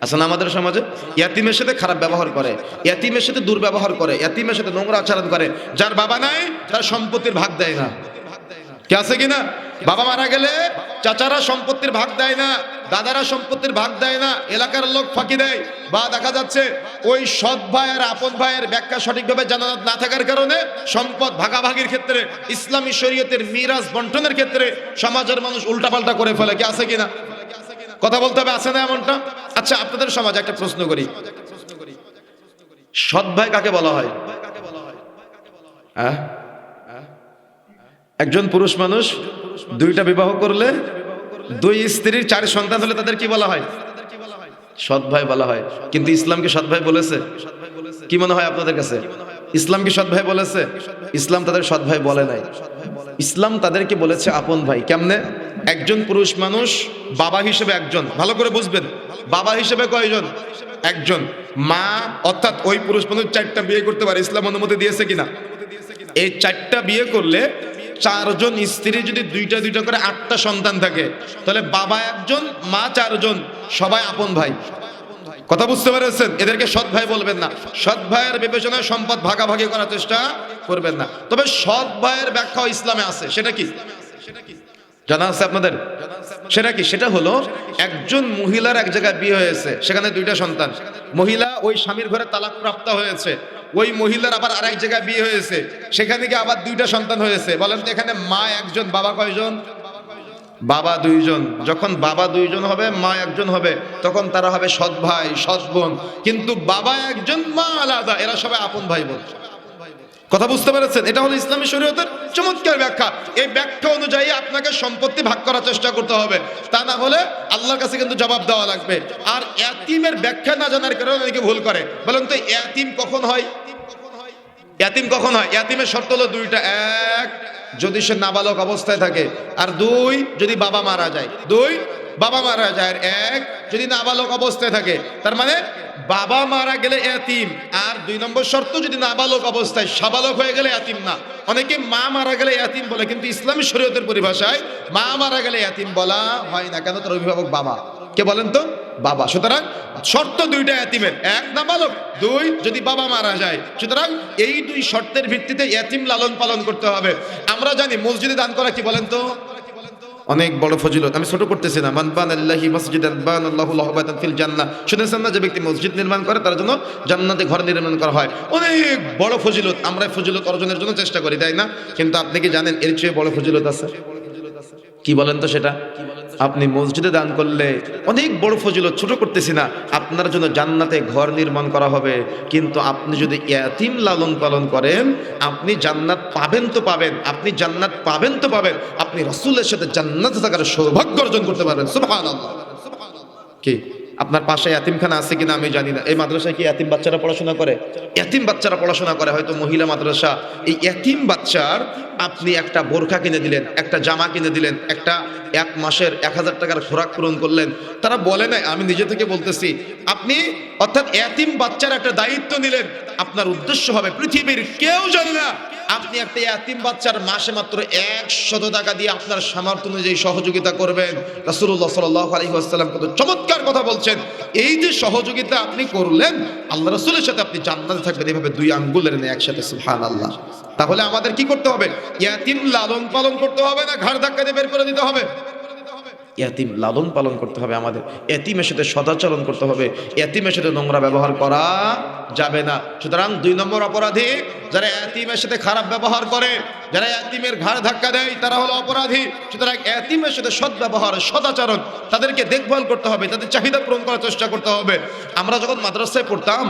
আছে না আমাদের সমাজে? ইয়াতীমের সাথে খারাপ ব্যবহার করে, ইয়াতীমের সাথে দুর্ব্যবহার করে, ইয়াতীমের সাথে নোংরা আচরণ করে। যার বাবা নাই তার সম্পত্তির ভাগ দেয় না। কি আছে কিনা? বাবা মারা গেলে চাচারা সম্পত্তির ভাগ দেয় না, দাদারা সম্পত্তির ভাগ দেয় না, এলাকার লোক ফাঁকি দেয়। বা দেখা যাচ্ছে ওই সৎ ভাই আর আপন ভাইয়ের ব্যাখ্যা সঠিকভাবে জানা না থাকার কারণে সম্পদ ভাগাভাগির ক্ষেত্রে, ইসলামী শরীয়তের মিরাজ বন্টনের ক্ষেত্রে সমাজের মানুষ উল্টাপাল্টা করে ফেলে। কি আছে কিনা? কথা বলতে হবে, আছে না এমনটা? আচ্ছা, আপনাদের সমাজে একটা প্রশ্ন করি, সৎ ভাই কাকে বলা হয়? হ্যাঁ, একজন পুরুষ মানুষ 2টা বিবাহ করলে 2 স্ত্রীর 4 সন্তান হলে তাদের কি বলা হয়? সৎ ভাই বলা হয়। কিন্তু ইসলাম কি সৎ ভাই বলেছে? কি মনে হয় আপনাদের কাছে? ইসলাম কি সৎ ভাই বলেছে? ইসলাম তাদের সৎ ভাই বলে নাই। ইসলাম তাদেরকে বলেছে আপন ভাই। কেমনে? একজন পুরুষ মানুষ বাবা হিসেবে একজন, ভালো করে বুঝবেন, বাবা হিসেবে কয়জন? একজন। মা অর্থাৎ ওই পুরুষ মানুষ 4টা বিয়ে করতে পারে, ইসলাম অনুমতি দিয়েছে কিনা? এই 4টা বিয়ে করলে 4 জন স্ত্রী যদি 2টা করে 8টা সন্তান থাকে, তাহলে বাবা একজন, মা 4 জন, সবাই আপন ভাই। কথা বুঝতে পেরেছেন? এদেরকে সৎ ভাই বলবেন না। সৎ ভাইয়ের বিবেচনায় সম্পদ ভাগাভাগি করার চেষ্টা করবেন না। তবে সৎ ভাইয়ের ব্যাখ্যা ইসলামে আছে। সেটা কি জানা আছে আপনাদের? সেটা কি? সেটা হলো, একজন মহিলার এক জায়গায় বিয়ে হয়েছে, সেখানে 2টা সন্তান, মহিলা ওই স্বামীর ঘরে তালাক প্রাপ্ত হয়েছে, ওই মহিলার আবার আরেক জায়গায় বিয়ে হয়েছে, সেখানে কি আবার 2টা সন্তান হয়েছে। বলেন তো, এখানে মা একজন, বাবা কয়জন? বাবা 2 জন। যখন বাবা 2 জন হবে, মা একজন হবে, তখন তারা হবে সৎ ভাই, সৎ বোন। কিন্তু বাবা একজন, মা আলাদা, এরা সবাই আপন ভাই বোন। কথা বুঝতে পেরেছেন? এটা হলো ইসলামী শরীয়তের চমৎকার ব্যাখ্যা। এই ব্যাখ্যা অনুযায়ী আপনাকে সম্পত্তি ভাগ করার চেষ্টা করতে হবে, তা না হলে আল্লাহর কাছে কিন্তু জবাব দেওয়া লাগবে। আর ইয়াতীমের ব্যাখ্যা না জানার কারণে অনেকে ভুল করে। বলেন তো, ইয়াতীম কখন হয়? ইয়াতীম কখন হয়? ইয়াতীমের শর্ত হলো 2টা। 1, যদি সে নাবালক অবস্থায় থাকে, আর 2, যদি বাবা মারা যায়। 2, বাবা মারা যায়, আর 1, যদি নাবালক অবস্থায় থাকে। তার মানে বাবা মারা গেলে ইয়াতীম, আর 2 নম্বর শর্ত, যদি নাবালক অবস্থায়, সাবালক হয়ে গেলে ইয়াতিম না। অনেকে মা মারা গেলে ইয়াতিম বলে, কিন্তু ইসলামী শরীয়তের পরিভাষায় মা মারা গেলে ইয়াতিম বলা হয় না। কেন? তার অভিভাবক বাবা। কে বলেন তো? বাবা। সুতরাং শর্ত 2টা ইয়াতিমের, 1 নাবালক, 2 যদি বাবা মারা যায়। সুতরাং এই 2 শর্তের ভিত্তিতে ইয়াতিম লালন পালন করতে হবে। আমরা জানি মসজিদে দান করা কি বলেন তো অনেক বড় ফজিলত। আমি ছোট করতেছি না। মান বানাল্লাহি মসজিদান বানাল্লাহু লাহু বাইতান ফিল জান্নাহ। শুনেছেন না, যে ব্যক্তি মসজিদ নির্মাণ করে তার জন্য জান্নাতে ঘর নির্মাণ করা হয়। অনেক বড় ফজিলত। আমরা ফজিলত অর্জনের জন্য চেষ্টা করি, তাই না? কিন্তু আপনি কি জানেন এর চেয়ে বড় ফজিলত আছে? কি বলেন তো সেটা? আপনি মসজিদে দান করলে অনেক বড় ফজিলত, ছোট করতেছি না। আপনার জন্য জান্নাতে ঘর নির্মাণ করা হবে। কিন্তু আপনি যদি ইয়াতিম লালন পালন করেন, আপনি জান্নাত পাবেন তো পাবেন, আপনি জান্নাত পাবেন তো পাবেন, আপনি রাসূলের সাথে জান্নাতে থাকার সৌভাগ্য অর্জন করতে পারবেন। সুবহানাল্লাহ। কি আপনার পাশে ইয়াতিমখানা আছে কিনা আমি জানি না। এই মাদ্রাসায় কি ইয়াতিম বাচ্চারা পড়াশোনা করে? ইয়াতিম বাচ্চারা পড়াশোনা করে, হয়তো মহিলা মাদ্রাসা। এই ইয়াতিম বাচ্চার আপনি একটা বোরখা কিনে দিলেন, একটা জামা কিনে দিলেন, একটা 1 মাসের 1000 টাকার খোরাক পূরণ করলেন। তারা বলে নাই, আমি নিজে থেকে বলতেছি। আপনি অর্থাৎ ইয়াতিম বাচ্চার একটা দায়িত্ব নিলেন। আপনার উদ্দেশ্য হবে পৃথিবীর কেউ জানে না আপনি একটা ইয়াতিম বাচ্চার মাসে মাত্র 100 টাকা দিয়ে আপনার সামর্থ্য অনুযায়ী সহযোগিতা করবেন। রাসূলুল্লাহ সাল্লাল্লাহু আলাইহি ওয়াসাল্লাম কত চমৎকার কথা বলছেন। এই যে সহযোগিতা আপনি করলেন, আল্লাহ রাসূলের সাথে আপনি জান্নাতে থাকবেন। এভাবে 2 আঙ্গুলের নিয়ে একসাথে, সুবহানাল্লাহ। তাহলে আমাদের কি করতে হবে? ইয়াতিম লালন পালন করতে হবে না ঘাড় ধাক্কা দিয়ে বের করে দিতে হবে? ইয়াতিম লালন পালন করতে হবে আমাদের। ইয়াতিমের সাথে সদাচরণ করতে হবে। ইয়াতিমের সাথে নোংরা ব্যবহার করা যাবে না। সুতরাং 2 নম্বর অপরাধী যারা ইয়াতিমের সাথে খারাপ ব্যবহার করে, যারা ইয়াতিমের ঘাড় ধাক্কা দেয়, তারা হলো অপরাধী। সুতরাং ইয়াতিমের সাথে সৎ ব্যবহার, সদাচরণ, তাদেরকে দেখভাল করতে হবে, তাদের চাহিদা পূরণ করার চেষ্টা করতে হবে। আমরা যখন মাদ্রাসায় পড়তাম,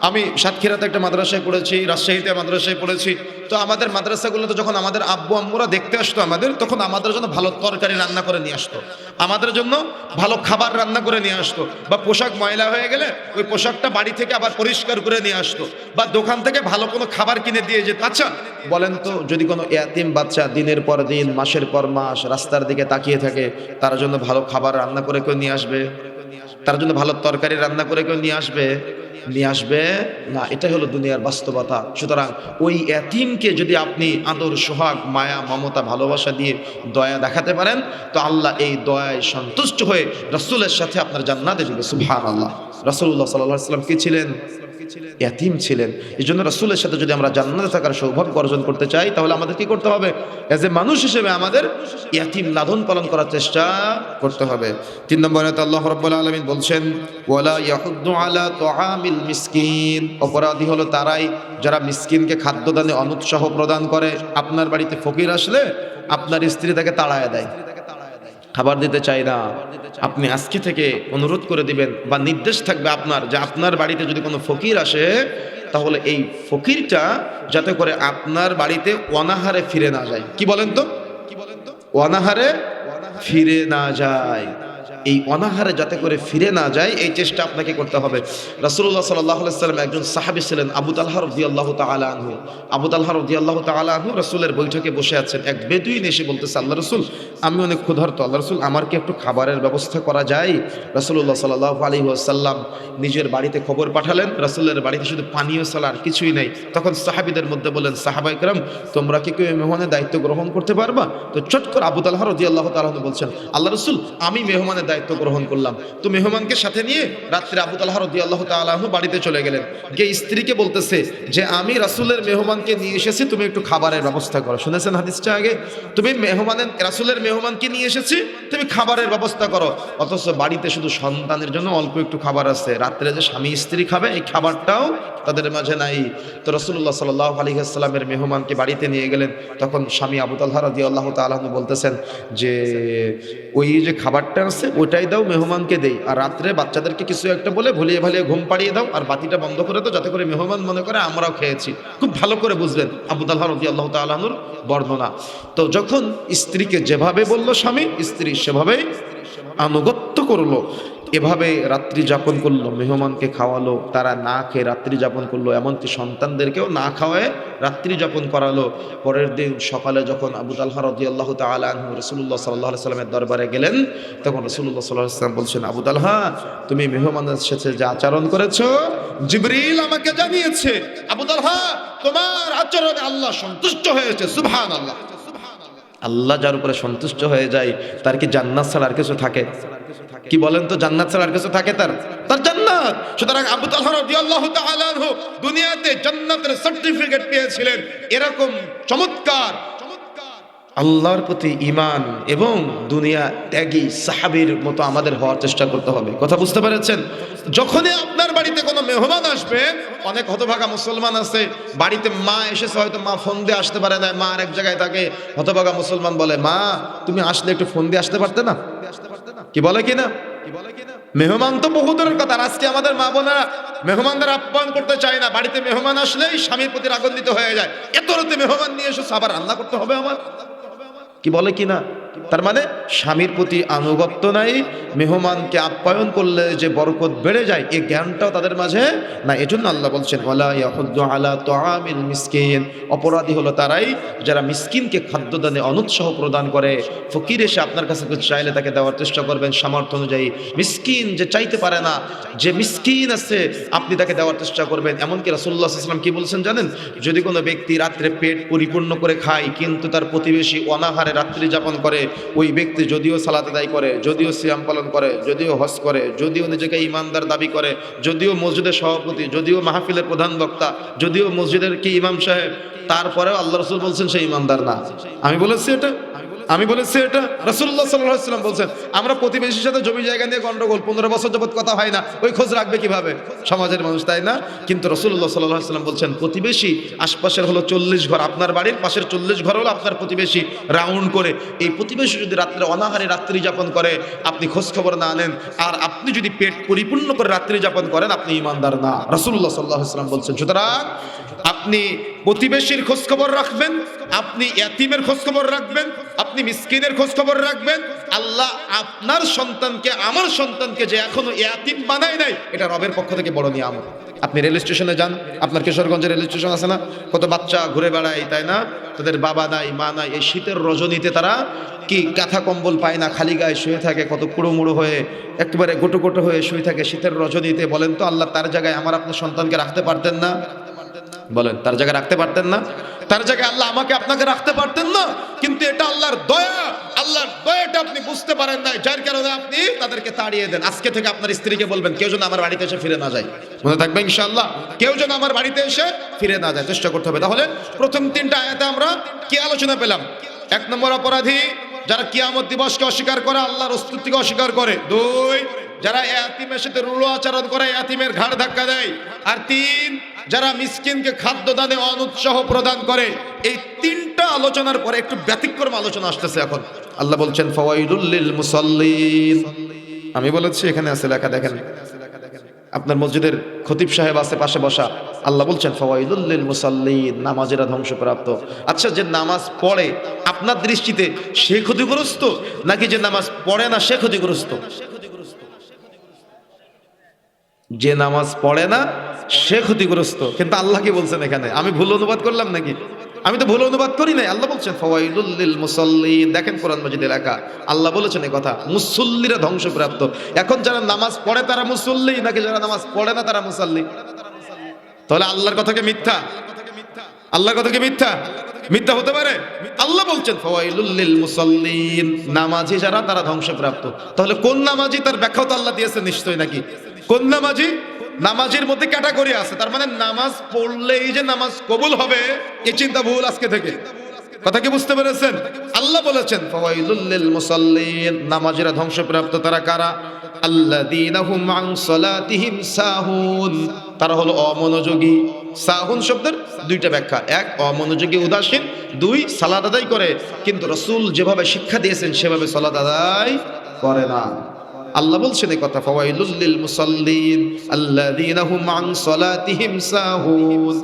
আমি সাতক্ষীরাতে একটা মাদ্রাসায় পড়েছি, রাজশাহীতে মাদ্রাসায় পড়েছি। তো আমাদের মাদ্রাসাগুলোতে যখন আমাদের আব্বু আম্মুরা দেখতে আসতো আমাদের, তখন আমাদের জন্য ভালো তরকারি রান্না করে নিয়ে আসতো, আমাদের জন্য ভালো খাবার রান্না করে নিয়ে আসতো। বা পোশাক ময়লা হয়ে গেলে ওই পোশাকটা বাড়ি থেকে আবার পরিষ্কার করে নিয়ে আসতো, বা দোকান থেকে ভালো কোনো খাবার কিনে দিয়ে যেত। আচ্ছা বলেন তো, যদি কোনো ইয়াতিম বাচ্চা দিনের পর দিন, মাসের পর মাস রাস্তার দিকে তাকিয়ে থাকে, তার জন্য ভালো খাবার রান্না করে কেউ নিয়ে আসবে? তার জন্য ভালো তরকারি রান্না করে কেউ নিয়ে আসবে? নিয়ে আসবে না। এটাই হলো দুনিয়ার বাস্তবতা। সুতরাং ওই ইয়াতিমকে যদি আপনি আদর, সোহাগ, মায়া, মমতা, ভালোবাসা দিয়ে দয়া দেখাতে পারেন, তো আল্লাহ এই দয়ায় সন্তুষ্ট হয়ে রাসূলের সাথে আপনার জান্নাতে দিবে। সুবহানাল্লাহ। রাসূলুল্লাহ সাল্লাল্লাহু আলাইহি ওয়াসাল্লাম কি ছিলেন? ইয়াতিম ছিলেন। এই জন্য রাসূলের সাথে যদি আমরা জান্নাতে থাকার সৌভাগ্য অর্জন করতে চাই, তাহলে আমাদের কি করতে হবে? এজ এ মানুষ হিসেবে আমাদের ইয়াতিম লালন পালন করার চেষ্টা করতে হবে। 3 নম্বরে আল্লাহ রাব্বুল আলামিন বলছেন, ওয়ালা ইয়াহুদ্দু আলা তুআমিল মিসকিন। অপরাধী হলো তারাই যারা মিসকিনকে খাদ্যদানে অনুৎসাহ প্রদান করে। আপনার বাড়িতে ফকির আসলে আপনার স্ত্রী তাকে তাড়ায় দেয়, খাবার দিতে চাই না। আপনি আজকে থেকে অনুরোধ করে দিবেন, বা নির্দেশ থাকবে আপনার, যে আপনার বাড়িতে যদি কোনো ফকির আসে, তাহলে এই ফকিরটা যাতে করে আপনার বাড়িতে অনাহারে ফিরে না যায়। কি বলেন তো? অনাহারে ফিরে না যায়। এই অনাহারে যাতে করে ফিরে না যায়, এই চেষ্টা আপনাকে করতে হবে। রাসূলুল্লাহ সাল্লাল্লাহু আলাইহি ওয়াসাল্লাম একজন সাহাবী ছিলেন, আবু তালহা রাদিয়াল্লাহু তাআলা আনহু। আবু তালহা রাদিয়াল্লাহু তাআলা আনহু রাসূলের বৈঠকে বসে আছেন। এক বেদুইন এসে বলতেছে, আল্লাহ রাসূল, আমি অনেক ক্ষুধার্ত, আল্লাহ রাসূল আমার কি একটু খাবারের ব্যবস্থা করা যায়? রাসূলুল্লাহ সাল্লাল্লাহু আলাইহি ওয়াসাল্লাম নিজের বাড়িতে খবর পাঠালেন, রাসূলের বাড়িতে শুধু পানীয় ছাড়া আর কিছুই নেই। তখন সাহাবীদের মধ্যে বলেন, সাহাবায়ে কেরাম, তোমরা কি কেউ মেহমানের দায়িত্ব গ্রহণ করতে পারবা? তো চট করে আবু তালহা রাদিয়াল্লাহু তাআলা আনহু বলছেন, আল্লাহ রাসূল, আমি মেহমানের দায়িত্ব গ্রহণ করলাম। তো মেহমানকে সাথে নিয়ে রাত্রে আবু তালহা রাদিয়াল্লাহু তাআলা আনহু বাড়িতে চলে গেলেন। গিয়ে স্ত্রীকে বলতেছে যে, আমি রাসূলের মেহমানকে নিয়ে এসেছি, তুমি একটু খাবারের ব্যবস্থা করো। শুনেছেন হাদিসটা আগে? তুমি রাসূলের মেহমানকে নিয়ে এসেছি, তুমি খাবারের ব্যবস্থা করো। অথচ বাড়িতে শুধু সন্তানের জন্য অল্প একটু খাবার আছে, রাত্রে যে স্বামী স্ত্রী খাবে এই খাবারটাও তাদের মাঝে নাই। তো রাসূলুল্লাহ সাল্লাল্লাহু আলাইহি ওয়াসাল্লামের মেহমানকে বাড়িতে নিয়ে গেলেন। তখন স্বামী আবু তালহা রাদিয়াল্লাহু তাআলা আনহু বলতেছেন যে, ওই যে খাবারটা আছে ওইটাই দাও, মেহমানকে দেই, আর রাত্রে বাচ্চাদেরকে কিছু একটা বলে ভুলিয়ে ভালিয়ে ঘুম পাড়িয়ে দাও, আর বাতিটা বন্ধ করে দাও, যাতে করে মেহমান মনে করে আমরাও খেয়েছি। খুব ভালো করে বুঝলেন আবু তালহা রাদিয়াল্লাহু তাআলা আনহুর বর্ণনা। তো যখন স্ত্রীকে যেভাবে বলল স্বামী, স্ত্রী সেভাবেই আনুগত্য করলো। এভাবে রাত্রি যাপন করলো, মেহমানকে খাওয়ালো, তারা না খেয়ে রাত্রি যাপন করলো, এমনকি সন্তানদেরকেও না খাওয়ায় রাত্রি যাপন করালো। পরের দিন সকালে যখন আবু তালহা রাদিয়াল্লাহু তাআলা আনহু রাসূলুল্লাহ সাল্লাল্লাহু আলাইহি সাল্লামের দরবারে গেলেন, তখন রাসূলুল্লাহ সাল্লাল্লাহু আলাইহি সাল্লাম বলছেন, আবু তালহা, তুমি মেহমানের সাথে যে আচরণ করেছো জিবরিল আমাকে জানিয়েছে। আবু তালহা, তোমার আচরণে আল্লাহ সন্তুষ্ট হয়েছে। সুবহানাল্লাহ। আল্লাহ যার উপরে সন্তুষ্ট হয়ে যায় তার কি জান্নাত ছাড়া আর কিছু থাকে? কি বলেন তো, জান্নাত ছাড়া আর কিছু থাকে? তার জান্নাত। সুতরাং আবু তালহা রাদিয়াল্লাহু তাআলা আনহু দুনিয়াতে জান্নাতের সার্টিফিকেট পেয়েছিলেন। এরকম চমৎকার আল্লাহর প্রতি ঈমান এবং দুনিয়া ত্যাগী সাহাবীর মতো আমাদের হওয়ার চেষ্টা করতে হবে। কথা বুঝতে পেরেছেন? যখনই আপনার বাড়িতে কোনো মেহমান আসবে, অনেক হতভাগা মুসলমান আছে, বাড়িতে মা এসেছে, হয়তো মা ফোন দিয়ে আসতে পারে না, মা আর এক জায়গায় থাকে, হতভাগা মুসলমান বলে, মা তুমি আসলে একটু ফোন দিয়ে আসতে পারতে না? কি বলে কিনা? মেহমান তো বহু দূরের কথা। আজকে আমাদের মা বোনেরা মেহমানদের আপ্যায়ন করতে চায় না। বাড়িতে মেহমান আসলেই স্বামীর প্রতি রাগান্বিত হয়ে যায়। এত রাতে মেহমান নিয়ে এসে আবার রান্না করতে হবে আমার, কি বলে কিনা? তার মানে স্বামীর প্রতি আনুগত্য নাই। মেহমানকে আপ্যায়ন করলে যে বরকত বেড়ে যায়, এই জ্ঞানটাও তাদের মাঝে না। এজন্য আল্লাহ বলছেন, ওয়ালা ইয়াহুদ্দু আলা তুআমিল মিসকিন। অপরাধী হলো তারাই যারা মিসকিনকে খাদ্যদানে অনুৎসাহ প্রদান করে। ফকির এসে আপনার কাছে কিছু চাইলে তাকে দেওয়ার চেষ্টা করবেন সামর্থ্য অনুযায়ী। মিসকিন যে চাইতে পারে না, যে মিসকিন আছে, আপনি তাকে দেওয়ার চেষ্টা করবেন। এমনকি রাসূলুল্লাহ সাল্লাল্লাহু আলাইহি ওয়াসাল্লাম কি বলছেন জানেন? যদি কোনো ব্যক্তি রাত্রে পেট পরিপূর্ণ করে খায় কিন্তু তার প্রতিবেশী অনাহারে রাত্রি যাপন করে, ওই ব্যক্তি যদিও সালাত আদায় করে, যদিও সিয়াম পালন করে, যদিও হজ করে, যদিও নিজেকে ইমানদার দাবি করে, যদিও মসজিদের সভাপতি, যদিও মাহফিলের প্রধান বক্তা, যদিও মসজিদের কি ইমাম সাহেব, তারপরেও আল্লাহ রাসূল বলছেন সে ইমানদার না। আমি বলেছি এটা? রাসূলুল্লাহ সাল্লাল্লাহু আলাইহি ওয়াসাল্লাম বলছেন, আমরা প্রতিবেশীর সাথে জমি জায়গা নিয়ে গন্ডগোল, 15 বছর যাবত কথা হয় না, ওই খোঁজ রাখবে কিভাবে সমাজের মানুষ, তাই না? কিন্তু রাসূলুল্লাহ সাল্লাল্লাহু আলাইহি ওয়াসাল্লাম বলছেন, প্রতিবেশী আশপাশের হলো 40 ঘর, আপনার বাড়ির পাশের 40 ঘর হলো আপনার প্রতিবেশী। রাউন্ড করে এই প্রতিবেশী যদি রাত্রে অনাহারে রাত্রি যাপন করে, আপনি খোঁজ খবর না নেন, আর আপনি যদি পেট পরিপূর্ণ করে রাত্রি যাপন করেন, আপনি ইমানদার না। রাসূলুল্লাহ সাল্লাল্লাহু আলাইহি ওয়াসাল্লাম বলছেন, সুতরাং আপনি প্রতিবেশীর খোঁজ খবর রাখবেন, আপনি ইয়াতীমের খোঁজ খবর রাখবেন, আপনি মিসকিনের খোঁজ খবর রাখবেন। আল্লাহ আপনার সন্তানকে, আমার সন্তানকে যে এখনো ইয়াতীম বানায় নাই, এটা রবের পক্ষ থেকে বড় নিয়ামত। আপনি রেল স্টেশনে যান, আপনার কিশোরগঞ্জে রেল স্টেশন আছে না? কত বাচ্চা ঘুরে বেড়ায়, তাই না? তাদের বাবা নাই, মা নাই। এই শীতের রজনীতে তারা কি কাঁথা কম্বল পায় না, খালি গায়ে শুয়ে থাকে, কত কুড়োমুড়ো হয়ে, একেবারে গোটো গোটো হয়ে শুয়ে থাকে শীতের রজনীতে। বলেন তো, আল্লাহ তার জায়গায় আমার আপনার সন্তানকে রাখতে পারতেন না? বলেন, তার জায়গায় রাখতে পারতেন না? তার জায়গায় আল্লাহ আমাকে আপনাকে রাখতে পারতেন না? কিন্তু এটা আল্লাহর দয়া। আল্লাহর দয়াটা আপনি বুঝতে পারেন না, যার কারণে আপনি তাদেরকে তাড়িয়ে দেন। আজকে থেকে আপনার স্ত্রীকে বলবেন, কেউ যেন আমার বাড়িতে এসে ফিরে না যায়। মনে থাকবে ইনশাআল্লাহ, কেউ যেন আমার বাড়িতে এসে ফিরে না যায়, চেষ্টা করতে হবে। তাহলে প্রথম 3টা আয়াতে আমরা কি আলোচনা পেলাম? 1 নম্বর অপরাধী যারা কিয়ামত দিবসকে অস্বীকার করে, আল্লাহর অস্তিত্বকে অস্বীকার করে। 2, যারা ইয়াতীমের সাথে রুড়ো আচরণ করে, ইয়াতীমের ঘাড় ধাক্কা দেয়। আর 3, যারা মিসকিনকে খাদ্যদানে অনুৎসাহ প্রদান করে। এই 3টা আলোচনার পরে একটু ব্যতিক্রম আলোচনা আসতেছে এখন। আল্লাহ বলছেন, ফাওয়াইলুল লিল মুসাল্লিন। আমি বলেছি, এখানে আছে লেখা, দেখেন আপনার মসজিদের খতিব সাহেব আছে পাশে বসা। আল্লাহ বলছেন, ফাওয়াইলুল লিল মুসাল্লিন, নামাজীরা ধ্বংসপ্রাপ্ত। আচ্ছা, যে নামাজ পড়ে আপনার দৃষ্টিতে সে ক্ষতিগ্রস্ত, নাকি যে নামাজ পড়ে না সে ক্ষতিগ্রস্ত? যে নামাজ পড়ে না সে ক্ষতিগ্রস্ত। কিন্তু আল্লাহ কি বলছেন এখানে? আমি ভুল অনুবাদ করলাম নাকি? আমি তো ভুল অনুবাদ করি নাই। আল্লাহ বলছেন ফাওয়াইলুল লিল মুসাল্লিন। দেখেন কোরআন মাজিদে লেখা, আল্লাহ বলেছেন এই কথা, মুসল্লিরা ধ্বংসপ্রাপ্ত। এখন যারা নামাজ পড়ে তারা মুসল্লি, নাকি যারা নামাজ পড়ে না তারা মুসাল্লি? তাহলে আল্লাহর কথা কি মিথ্যা? আল্লাহর কথা কি মিথ্যা? মিথ্যা হতে পারে? আল্লাহ বলছেন ফাওয়াইলুল লিল মুসাল্লিন, নামাজি যারা তারা ধ্বংসপ্রাপ্ত। তাহলে কোন নামাজি, তার ব্যাখ্যাও তো আল্লাহ দিয়েছে নিশ্চয়, নাকি? কোন নামাজি? নামাজের মধ্যে ক্যাটাগরি আছে। তার মানে নামাজ পড়লেই যে নামাজ কবুল হবে, এই চিন্তা ভুল আজকে থেকে। কথা কি বুঝতে পেরেছেন? আল্লাহ বলেছেন ফাওয়াইলুল লিল মুসাল্লিন, নামাজীরা ধ্বংসপ্রাপ্ত। তারা কারা? আল্লাযীনা হুম আন সালাতিহিম সাহুন, তারা হলো অমনোযোগী। সাহুন শব্দের 2টা ব্যাখ্যা, 1 অমনোযোগী উদাসীন, 2 সালাত আদায় করে কিন্তু রাসূল যেভাবে শিক্ষা দিয়েছেন সেভাবে সালাত আদায় করে না। আল্লাহ বলছেন এই কথা, ফাওয়াইলুল লিল মুসাল্লিন আল্লাযীনা হুম আন সালাতিহিম সাহুন।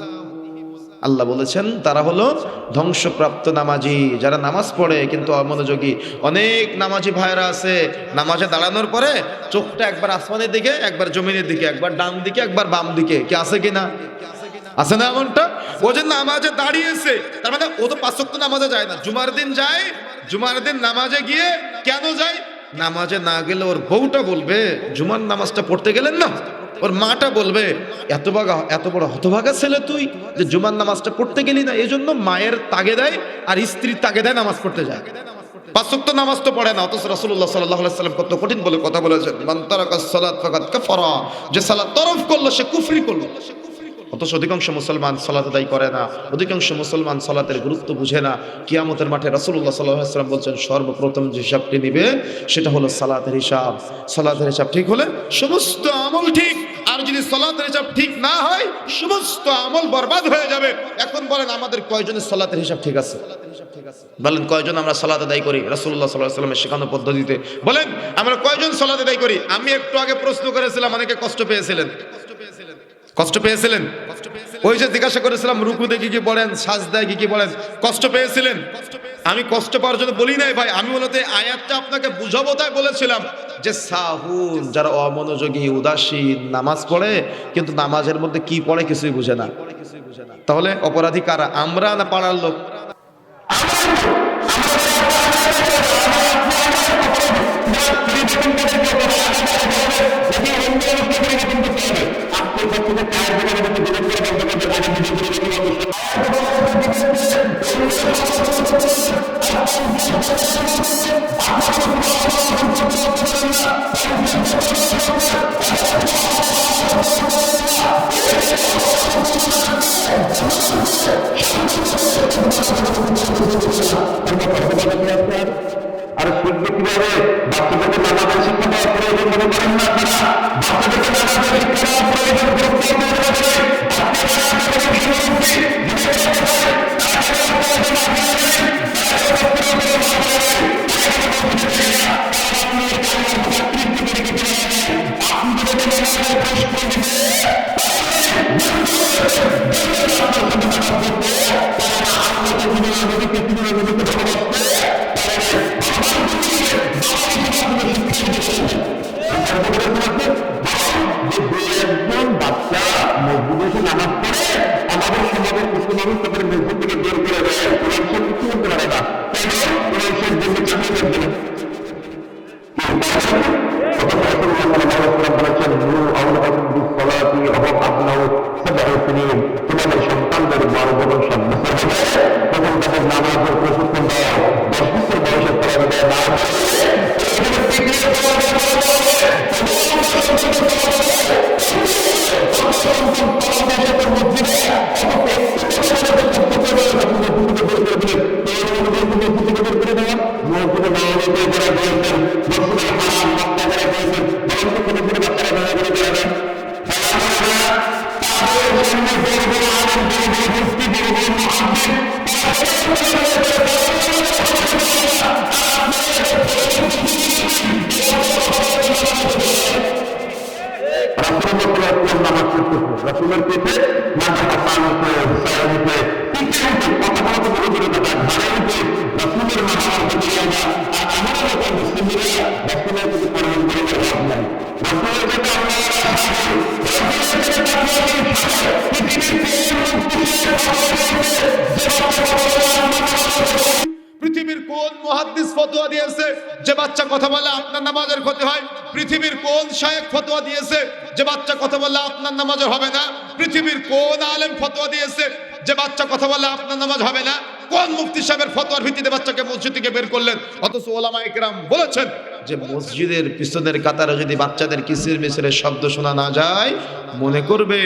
আল্লাহ বলেছেন তারা হলো ধ্বংসপ্রাপ্ত নামাজি, যারা নামাজ পড়ে কিন্তু অমনোযোগী। অনেক নামাজি ভাইরা আছে নামাজে দাঁড়ানোর পরে চোখটা একবার আসমানের দিকে, একবার জমিনের দিকে, একবার ডান দিকে, একবার বাম দিকে, কি আছে কিনা? আছে না এমনটা? ও যে নামাজে দাঁড়িয়েছে, তার মানে ও তো 5 ওয়াক্ত নামাজে যায় না, জুমার দিন যায়। জুমার দিন নামাজে গিয়ে কেন যায়? নামাজে না গেলে ওর বউটা বলবে জুমার নামাজটা পড়তে গেলেন না, ওর মাটা বলবে এত বড় হতভাগা ছেলে তুই যে জুমার নামাজটা পড়তে গেলি না। এই জন্য মায়ের তাগেদায় আর স্ত্রীর তাগেদায় নামাজ পড়তে যায়। 5 ওয়াক্ত নামাজ তো পড়ে না, অথচ রাসূলুল্লাহ সাল্লাল্লাহু আলাইহি ওয়াসাল্লাম কত কঠিন বলে কথা বলেছেন, মান তারাকাস সালাত ফাকাদ কাফারা, যে সালাত তরফ করলো সে কুফরি করলো। অথচ অধিকাংশ মুসলমান সালাত আদায় করে না, অধিকাংশ মুসলমান সালাতের গুরুত্ব বুঝে না। কিয়ামতের মাঠে রাসূলুল্লাহ সাল্লাল্লাহু আলাইহি ওয়াসাল্লাম বলছেন সর্বপ্রথম যে হিসাবটি নিবে সেটা হলো সালাতের হিসাব। সালাতের হিসাব ঠিক হলে সমস্ত আমল ঠিক, আর যদি সালাতের হিসাব ঠিক না হয় সমস্ত আমল বরবাদ হয়ে যাবে। এখন বলেন আমাদের কয়জনের সালাতের হিসাব ঠিক আছে? বলেন কয়জন আমরা সালাত আদায় করি রাসূলুল্লাহ সাল্লাল্লাহু আলাইহি ওয়াসাল্লামের শেখানো পদ্ধতিতে? বলেন আমরা কয়জন সালাত আদায় করি? আমি একটু আগে প্রশ্ন করেছিলাম, অনেকে কষ্ট পেয়েছিলেন। ওই যে জিজ্ঞাসা করেছিলাম রুকুতে কি কি পড়েন, সাজদায় কি কি পড়েন, কষ্ট পেয়েছিলেন? আমি কষ্ট পাওয়ার জন্য বলি নাই ভাই, আমি মূলত আয়াতটা আপনাকে বুঝাবো তাই বলেছিলাম যে সাহুন, যারা অমনোযোগী উদাসীন নামাজ পড়ে কিন্তু নামাজের মধ্যে কি পড়ে কিছুই বুঝে না। তাহলে অপরাধী কারা, আমরা না পাড়ার লোক? আর শিখবে কিভাবে? বাচ্চাদেরকে নামাজের শিক্ষা দেওয়া প্রয়োজন মনে করেন না আপনারা? বাচ্চাদেরকে নামাজের শিক্ষা দেওয়া প্রয়োজন একজন বাচ্চা মসজিদে এসে নামাজ পড়ে আমাদের সমাজের কিছু মানুষ তাদের মসজিদ থেকে বের করে দেয়, কোরআন শরীফ কিছু বলতে পারে না, তাই কোরআন শরীফ জন্য চাকরি করবে না। তোমাদের সন্তানদের বড় বড় সন্তান তখন তাদের নামাজের প্রশিক্ষণ দেওয়া, 10 বছর বয়সের তারা দেয় না। রাসূলের পেটে মাথা পানিতে সারানিতে ঠিক কথা বলতে বড় বড় কথা ঘরে রাসূলের মাথা দিয়ে আমরা আর আমরা যখন মুসলিমরা রাসূলের প্রতি পরম করে লাভ নাই। রাসূলের যেটা পৃথিবীর কোন মুহাদ্দিস ফতোয়া দিয়েছে যে বাচ্চা কথা বলে আপনার নামাজের ক্ষতি হয়? পৃথিবীর কোন শায়েখ ফতোয়া দিয়েছে যে বাচ্চা কথা বললে আপনার নামাজের হবে না? পৃথিবীর কোন আলেম ফতোয়া দিয়েছে যে বাচ্চা কথা বললে আপনার নামাজ হবে না? কোন মুফতি সাহেবের ফতোয়ার ভিত্তিতে বাচ্চাকে মসজিদ থেকে বের করলেন? অথচ ওলামায়ে কেরাম বলেছেন যে মসজিদের পিছনের কাতারে যদি বাচ্চাদের কিসির মিছিরের শব্দ শোনা না যায় মনে করবে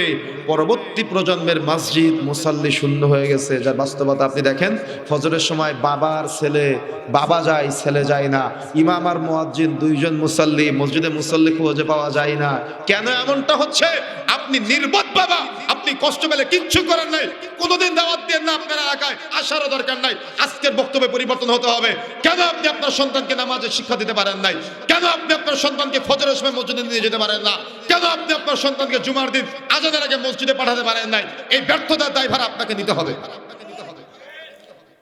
পরবর্তী প্রজন্মের মসজিদ মুসাল্লি শূন্য হয়ে গেছে। যার বাস্তবতা আপনি দেখেন, ফজরের সময় বাবার ছেলে, বাবা যায় ছেলে যায় না, ইমাম আর মুয়াজ্জিন দুইজন মুসাল্লি, মসজিদে মুসাল্লি খুঁজে পাওয়া যায় না। কেন এমনটা হচ্ছে? আপনি নির্বোধ বাবা, আপনি কষ্ট পেলে কিচ্ছু করার নাই, কোনোদিন দাওয়াত দেন না আপনার এলাকায়, আসারও দরকার নাই। আজকের বক্তব্যে পরিবর্তন হতে হবে। কেন আপনি আপনার সন্তানকে নামাজের শিক্ষা দিতে পারেন নাই? কেন আপনি আপনার সন্তানকে ফজরের সময় মসজিদে নিয়ে যেতে পারেন না? কেন আপনি আপনার সন্তানকে জুমার দিন আজানের আগে মসজিদে পাঠাতে পারেন নাই? এই ব্যর্থতার দায়ভার আপনাকে নিতে হবে।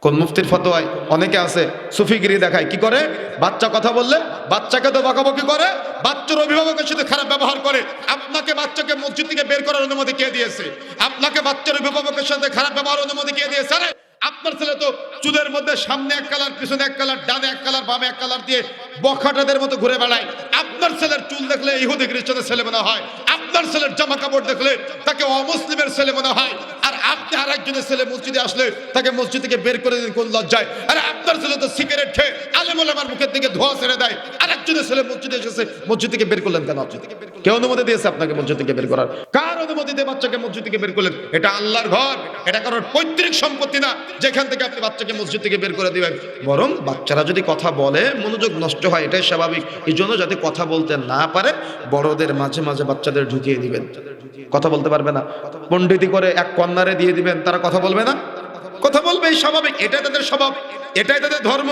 কোন মুফতির ফতোয়ায় অনেকে আছে সুফিগিরি দেখায়, কি করে? বাচ্চা কথা বললে বাচ্চাকে তো বকাবকি করে, বাচ্চার অভিভাবকের সাথে খারাপ ব্যবহার করে। আপনাকে বাচ্চাকে মসজিদ থেকে বের করার অনুমতি কে দিয়েছে? আপনাকে বাচ্চার অভিভাবকের সাথে খারাপ ব্যবহার অনুমতি কে দিয়েছে? আরে আপনার ছেলে তো চুলের মধ্যে সামনে এক কালার, পিছনে এক কালার, ডানে এক কালার, বামে এক কালার দিয়ে বখাটাদের মতো ঘুরে বেড়ায়। আপনার ছেলের চুল দেখলে ইহুদি খ্রিস্টানের ছেলে মনে হয়, আপনার ছেলের জামা কাপড় দেখলে তাকে অমুসলিমের ছেলে মনে হয়। আর আপনি আর একজনের ছেলে মসজিদে আসলে তাকে মসজিদ থেকে বের করে দিন কোন লজ্জায়? আরে আপনার ছেলে তো সিগারেট খেয়ে আলেম ওলামার মুখের দিকে ধোঁয়া ছেড়ে দেয়, আর একজনের ছেলে মসজিদে এসেছে, মসজিদ থেকে বের করলেন কেন? আপনি কে অনুমতি দিয়েছে আপনাকে মসজিদ থেকে বের করার? কার অনুমতি দিয়ে বাচ্চাকে মসজিদ থেকে বের করলেন? এটা আল্লাহর ঘর, এটা কারোর পৈতৃক সম্পত্তি না যেখান থেকে আপনি বাচ্চাকে মসজিদ থেকে বের করে দিবেন। বরং বাচ্চারা যদি কথা বলে মনোযোগ নষ্ট হয়, এটাই স্বাভাবিক। এই জন্য যাতে কথা বলতে না পারে বড়দের মাঝে মাঝে বাচ্চাদের ঢুকিয়ে দিবেন। কথা বলতে পারবে না, পণ্ডিতি করে এক কন্যারে দিয়ে দিবেন, তারা কথা বলবে না? কথা বলবে, এই স্বাভাবিক, এটাই তাদের স্বভাব, এটাই তাদের ধর্ম।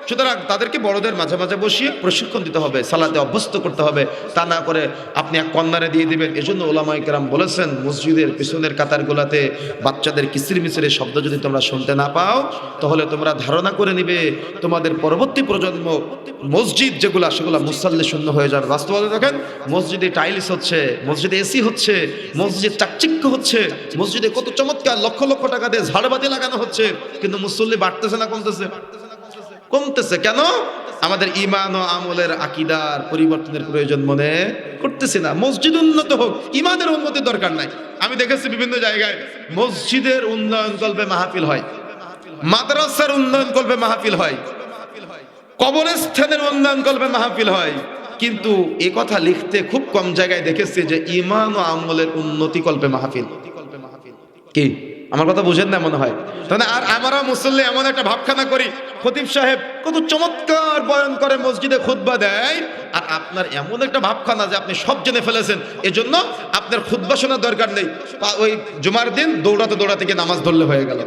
সুতরাং তাদেরকে বড়দের মাঝে মাঝে বসিয়ে প্রশিক্ষণ দিতে হবে, সালাতে অভ্যস্ত করতে হবে। তা না করে আপনি এক কন্যারে দিয়ে দিবেন। এজন্য ওলামায়ে কেরাম বলেছেন, মসজিদের পিছনের কাতারগুলাতে বাচ্চাদের কিসির মিসিরের শব্দ যদি তোমরা শুনতে না পাও, তাহলে তোমরা ধারণা করে নিবে তোমাদের পরবর্তী প্রজন্ম মসজিদ যেগুলা সেগুলা মুসাল্লি শূন্য হয়ে যাবে। বাস্তবতা দেখেন, মসজিদে টাইলস হচ্ছে, মসজিদে এসি হচ্ছে, মসজিদ চাকচিক্য হচ্ছে, মসজিদে কত চমৎকার লক্ষ লক্ষ টাকা দিয়ে ঝাড়বাতি লাগানো হচ্ছে, কিন্তু মুসল্লি বাড়তেছে না কমতেছে? কমতেছে। কেন? আমাদের ঈমান ও আমলের আকীদার পরিবর্তনের প্রয়োজন মনে করতেছি না। মসজিদ উন্নত হোক, ঈমানের উন্নতির দরকার নাই। আমি দেখেছি বিভিন্ন জায়গায় মসজিদের উন্নয়ন কল্পে মাহফিল হয়, মাদ্রাসার উন্নয়ন কল্পে মাহফিল হয়, কবরস্থানের উন্নয়ন কল্পে মাহফিল হয়, কিন্তু এ কথা লিখতে খুব কম জায়গায় দেখেছি যে ঈমান ও আমলের উন্নতি কল্পে মাহফিল। কি আমার কথা বুঝেন না মনে হয়? তাহলে আর আমরা মুসল্লি এমন একটা ভাবখানা করি, খতিব সাহেব কত চমৎকার বয়ান করে, মসজিদে খুতবা দেয়, আর আপনার এমন একটা ভাবখানা যে আপনি সব জেনে ফেলেছেন, এজন্য আপনার খুতবা শোনার দরকার নেই। ওই জুমার দিন দৌড়াতে দৌড়াতে গিয়ে নামাজ ধরলে হয়ে গেল।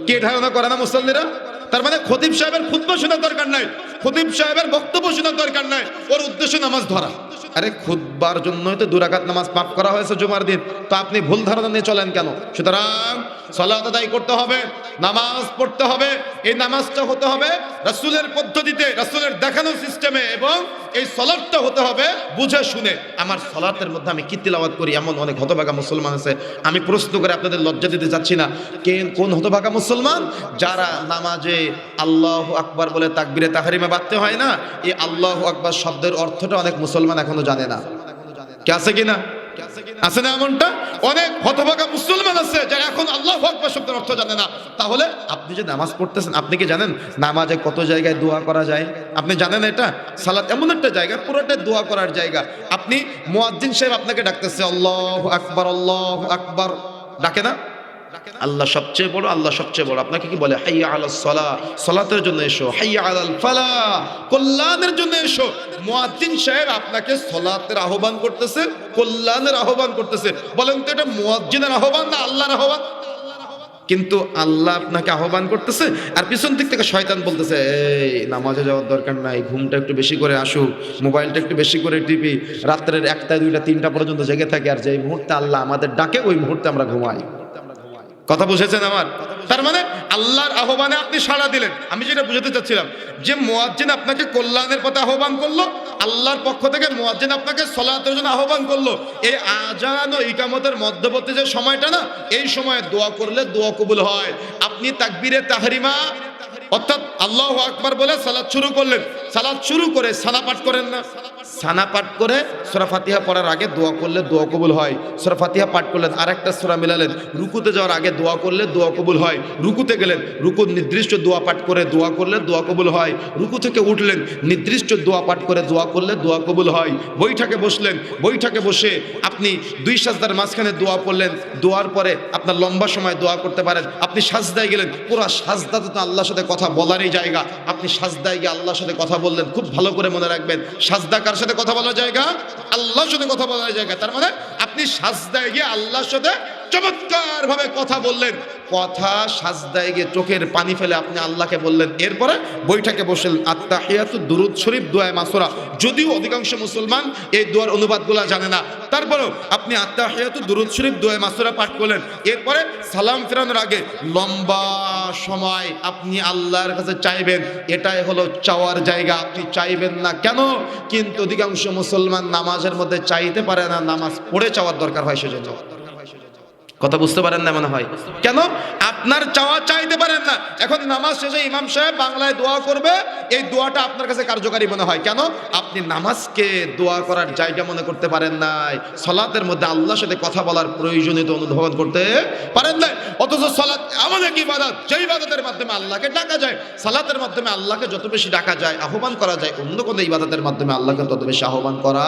কে ধারণা করে না মুসল্লিরা? তার মানে খতিব সাহেবের খুতবা শোনার দরকার নাই, খতিব সাহেবের বক্তব্য শোনার দরকার নাই, ওর উদ্দেশ্য নামাজ ধরা। আরে খুতবার জন্যই তো 2 রাকাত নামাজ পাপ করা হয়েছে জুমার দিন, তো আপনি ভুল ধারণা নিয়ে চলেন কেন? সুতরাং সালাত আদায় করতে হবে, নামাজ পড়তে হবে, এই নামাজটা হতে হবে রাসূলের পদ্ধতিতে, রাসূলের দেখানো সিস্টেমে, এবং এই সালাতটা হতে হবে বুঝে শুনে। আমার সালাতের মধ্যে আমি কি তিলাওয়াত করি এমন অনেক হতভাগা মুসলমান আছে। আমি প্রশ্ন করে আপনাদের লজ্জা দিতে যাচ্ছি না। কোন হতভাগা মুসলমান? যারা নামাজে আল্লাহু আকবার বলে তাকবীরে তাহরিমে বাঁধতে হয় না, এই আল্লাহু আকবার শব্দের অর্থটা অনেক মুসলমান এখনো জানে না। কে আছে কিনা? আছে না এমনটা? অনেক হতভাগা মুসলমান আছে যারা এখন আল্লাহু আকবার শব্দের অর্থ জানে না। তাহলে আপনি যে নামাজ পড়তেছেন, আপনি কি জানেন নামাজে কত জায়গায় দোয়া করা যায়? আপনি জানেন এটা? সালাত এমন একটা জায়গা, পুরোটা দোয়া করার জায়গা। আপনি মুয়াজ্জিন সাহেব আপনাকে ডাকতেছে আল্লাহু আকবার, ডাকে না? আল্লাহ সবচেয়ে বড়, আল্লাহ সবচেয়ে বড়। আপনাকে কি বলে? হাইয়া আলাস সালাহ, সালাতের জন্য এসো। হাইয়া আলাল ফালাহ, কল্যাণের জন্য এসো। মুয়াজ্জিন সাহেব আপনাকে সালাতের আহ্বান করতেছে, কল্যাণের আহ্বান করতেছে। বলেন তো এটা মুয়াজ্জিনের আহ্বান না আল্লাহর আহ্বান? কিন্তু আল্লাহ আপনাকে আহ্বান করতেছে, আর পিছন দিক থেকে শয়তান বলতেছে এই নামাজে যাওয়ার দরকার নাই, ঘুমটা একটু বেশি করে আসুক, মোবাইলটা একটু বেশি করে টিপি, রাত্রের 1টা 2টা 3টা পর্যন্ত জেগে থাকি, আর যে মুহূর্তে আল্লাহ আমাদের ডাকে ওই মুহূর্তে আমরা ঘুমাই। কথা বুঝেছেন আমার? তার মানে আল্লাহর আহ্বানে আপনি সাড়া দিলেন। আমি যেটা বুঝাতে চাচ্ছিলাম যে মুয়াজ্জিন আপনাকে কল্যাণের পথে আহ্বান করলো, আল্লাহর পক্ষ থেকে মুয়াজ্জিন আপনাকে সালাতের জন্য আহ্বান করলো। এই আযান ও ইকামতের মধ্যবর্তী যে সময়টা না, এই সময়ে দোয়া করলে দোয়া কবুল হয়। আপনি তাকবীরে তাহরিমা অর্থাৎ আল্লাহু আকবার বলে সালাত শুরু করলেন, সালাত শুরু করে সানা পাঠ করেন না? সানা পাঠ করে সূরা ফাতিহা পড়ার আগে দোয়া করলে দোয়া কবুল হয়। সূরা ফাতিহা পাঠ করলেন, আরেকটা সূরা মিলালেন, রুকুতে যাওয়ার আগে দোয়া করলে দোয়া কবুল হয়। রুকুতে গেলেন, রুকুর নির্দিষ্ট দোয়া পাঠ করে দোয়া করলে দোয়া কবুল হয়। রুকু থেকে উঠলেন, নির্দিষ্ট দোয়া পাঠ করে দোয়া করলে দোয়া কবুল হয়। বৈঠকে বসলেন, বৈঠকে বসে আপনি 2 সাজদার মাঝখানে দোয়া পড়লেন, দোয়ার পরে আপনার লম্বা সময় দোয়া করতে পারেন। আপনি সাজদায় গেলেন, পুরো সাজদাতে তো আল্লাহর সাথে কথা বলারই জায়গা, আপনি সাজদায় গিয়ে আল্লাহর সাথে কথা বললেন। খুব ভালো করে মনে রাখবেন, সাজদা কার সাথে কথা বলার জায়গা? আল্লাহর সাথে কথা বলার জায়গা। তার মানে আপনি সাজদায় গিয়ে আল্লাহর সাথে চমৎকার ভাবে কথা বললেন, কথা সাজদায় গিয়ে চোখের পানি ফেলে আপনি আল্লাহকে বললেন। এরপরে বৈঠকে বসলেন, আত্তাহিয়াতু দুরুদ শরীফ দোয়া মাসুরা, যদিও অধিকাংশ মুসলমান এই দোয়ার অনুবাদগুলো জানে না, তারপরেও আপনি আত্তাহিয়াতু দুরুদ শরীফ দোয়া মাসুরা পাঠ করলেন। এরপরে সালাম ফেরানোর আগে লম্বা সময় আপনি আল্লাহর কাছে চাইবেন, এটাই হলো চাওয়ার জায়গা। আপনি চাইবেন না কেন? কিন্তু অধিকাংশ মুসলমান নামাজের মধ্যে চাইতে পারে না, নামাজ পড়ে চাওয়ার দরকার হয় সেজন্য। কথা বুঝতে পারেন না মনে হয়? কেন আপনার চাওয়া চাইতে পারেন না? এখন নামাজ শেষে ইমাম সাহেব বাংলায় দোয়া করবে, এই দোয়াটা আপনার কাছে কার্যকারী মনে হয়। কেন? আপনি নামাজকে দোয়া করার জায়গা মনে করতে পারেন নাই, সালাতের মধ্যে আল্লাহর সাথে কথা বলার প্রয়োজনীয়তা অনুধাবন করতে পারেন নাই। অথচ সালাত এমন এক ইবাদত, যে ইবাদতের মাধ্যমে আল্লাহকে ডাকা যায়। সালাতের মাধ্যমে আল্লাহকে যত বেশি ডাকা যায়, আহ্বান করা যায়, অন্য কোনো ইবাদতের মাধ্যমে আল্লাহকে তত বেশি আহ্বান করা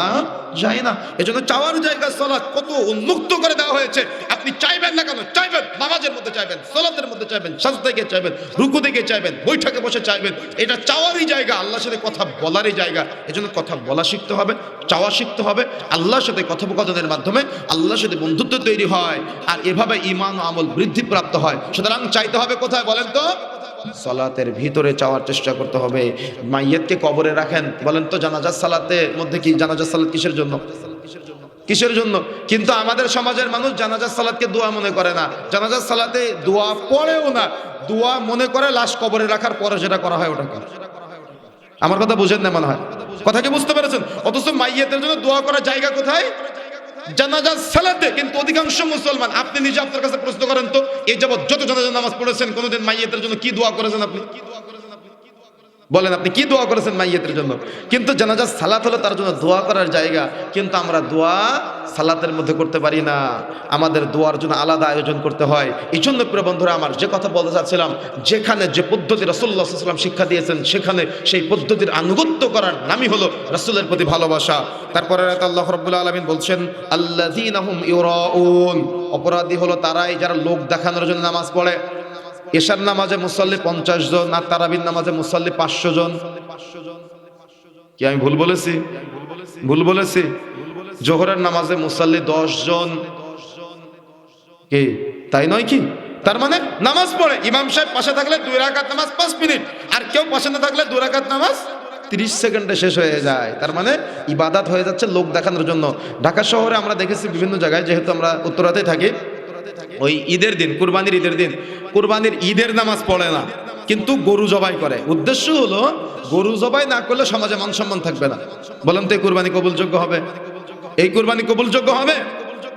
যায় না। এজন্য চাওয়ার জায়গা সালাত কত উন্মুক্ত করে দেওয়া হয়েছে। আপনি চাইবেন না কেন? চাইবেন, নামাজের মধ্যে চাইবেন, সালাতের মধ্যে চাইবেন, সাজদায় গিয়ে চাইবেন, রুকু থেকে চাইবেন, বৈঠকে বসে চাইবেন। এটা চাওয়ারই জায়গা, আল্লাহর সাথে কথা বলারই জায়গা। এজন্য কথা বলা শিখতে হবে, চাওয়া শিখতে হবে। আল্লাহর সাথে কথোপকথনের মাধ্যমে আল্লাহর সাথে বন্ধুত্ব তৈরি হয়, আর এভাবে ঈমান ও আমল বৃদ্ধি প্রাপ্ত হয়। সুতরাং চাইতে হবে কোথায় বলেন তো? সালাতের ভিতরে চাওয়ার চেষ্টা করতে হবে। মাইয়িতকে কবরে রাখেন, বলেন তো জানাজার সালাতের মধ্যে কি? জানাজার সালাত কিসের জন্য? কিসের জন্য? কিন্তু আমাদের সমাজের মানুষ জানাজার সালাতকে দোয়া মনে করে না, জানাজার সালাতে দোয়া পড়েও না, দোয়া মনে করে লাশ কবরে রাখার পরে যেটা করা হয় ওটাকে। আমার কথা বুঝেন না মনে হয়? কথা কি বুঝতে পেরেছেন? অথচ মাইয়িতের জন্য দোয়া করার জায়গা কোথায়? জানাজার সালাতে। কিন্তু অধিকাংশ মুসলমান, আপনি নিজে আপনার কাছে প্রশ্ন করেন তো, এই যাবৎ যত জানাজার নামাজ পড়েছেন, কোনোদিন মাইয়িতের জন্য কি দোয়া করেছেন আপনি? বলেন আপনি কি দোয়া করেছেন মাইয়িতের জন্য? কিন্তু জানাজার সালাত হলো তার জন্য দোয়া করার জায়গা, কিন্তু আমরা দোয়া সালাতের মধ্যে করতে পারি না। আমাদের দোয়ার জন্য আলাদা আয়োজন করতে হয়। এই জন্য প্রিয় বন্ধুরা আমার, যে কথা বলতে চাচ্ছিলাম, যেখানে যে পদ্ধতি রাসূলুল্লাহ সাল্লাল্লাহু আলাইহি ওয়াসাল্লাম শিক্ষা দিয়েছেন, সেখানে সেই পদ্ধতির আনুগত্য করার নামই হলো রাসূলের প্রতি ভালোবাসা। তারপরে আল্লাহ রাব্বুল আলামিন বলছেন, আল্লাযীনা হুম ইউরাউন, অপরাধী হলো তারাই যারা লোক দেখানোর জন্য নামাজ পড়ে। এশার নামাজে মুসাল্লি 50 জন, আর তারাবির নামাজে মুসাল্লি 500 জন। কি আমি ভুল বলেছি? ভুল বলেছি? জোহরের নামাজে মুসাল্লি 10 জন, কি তাই নয় কি? তার মানে নামাজ পড়ে, ইমাম সাহেব পাশে থাকলে 2 রাকাত নামাজ 5 মিনিট, আর কেউ পাশে না থাকলে 2 রাকাত নামাজ 30 সেকেন্ডে শেষ হয়ে যায়। তার মানে ইবাদত হয়ে যাচ্ছে লোক দেখানোর জন্য। ঢাকা শহরে আমরা দেখেছি বিভিন্ন জায়গায়, যেহেতু আমরা উত্তরাতেই থাকি, ওই ঈদের দিন, কুরবানির ঈদের দিন, কুরবানির ঈদের নামাজ পড়ে না, কিন্তু গরু জবাই করে। উদ্দেশ্য হলো গরু জবাই না করলে সমাজে মান সম্মান থাকবে না। বলেন তো এই কুরবানি কবুলযোগ্য হবে? এই কুরবানি কবুলযোগ্য হবে?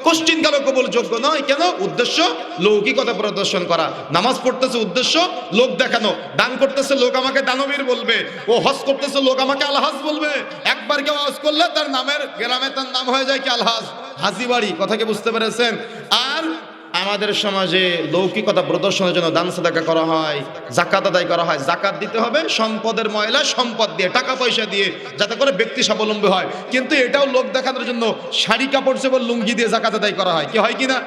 কোশ্চিন কালো কবুলযোগ্য নয়। কেন? উদ্দেশ্য লৌকিকতা প্রদর্শন করা। নামাজ পড়তেছে উদ্দেশ্য লোক দেখানো, দান করতেছে লোক আমাকে দানবীর বলবে, ও হজ করতেছে লোক আমাকে আলহাজ বলবে। একবার কেউ হজ করলে তার নামের গ্রামে তার নাম হয়ে যায় কি? আলহাজ, হাজি বাড়ি। কথা কি বুঝতে পেরেছেন? আর আমাদের সমাজে লৌকিকতা প্রদর্শনের জন্য দান সাদাকা করা হয়, যাকাত আদায় করা হয়। যাকাত দিতে হবে সম্পদের ময়লা সম্পদ দিয়ে, টাকা পয়সা দিয়ে, যাতে করে ব্যক্তি স্বাবলম্বী হয়। কিন্তু এটাও লোক দেখানোর জন্য শাড়ি কাপড় চোপড় লুঙ্গি দিয়ে যাকাত আদায় করা হয়। কি হয় কিনা?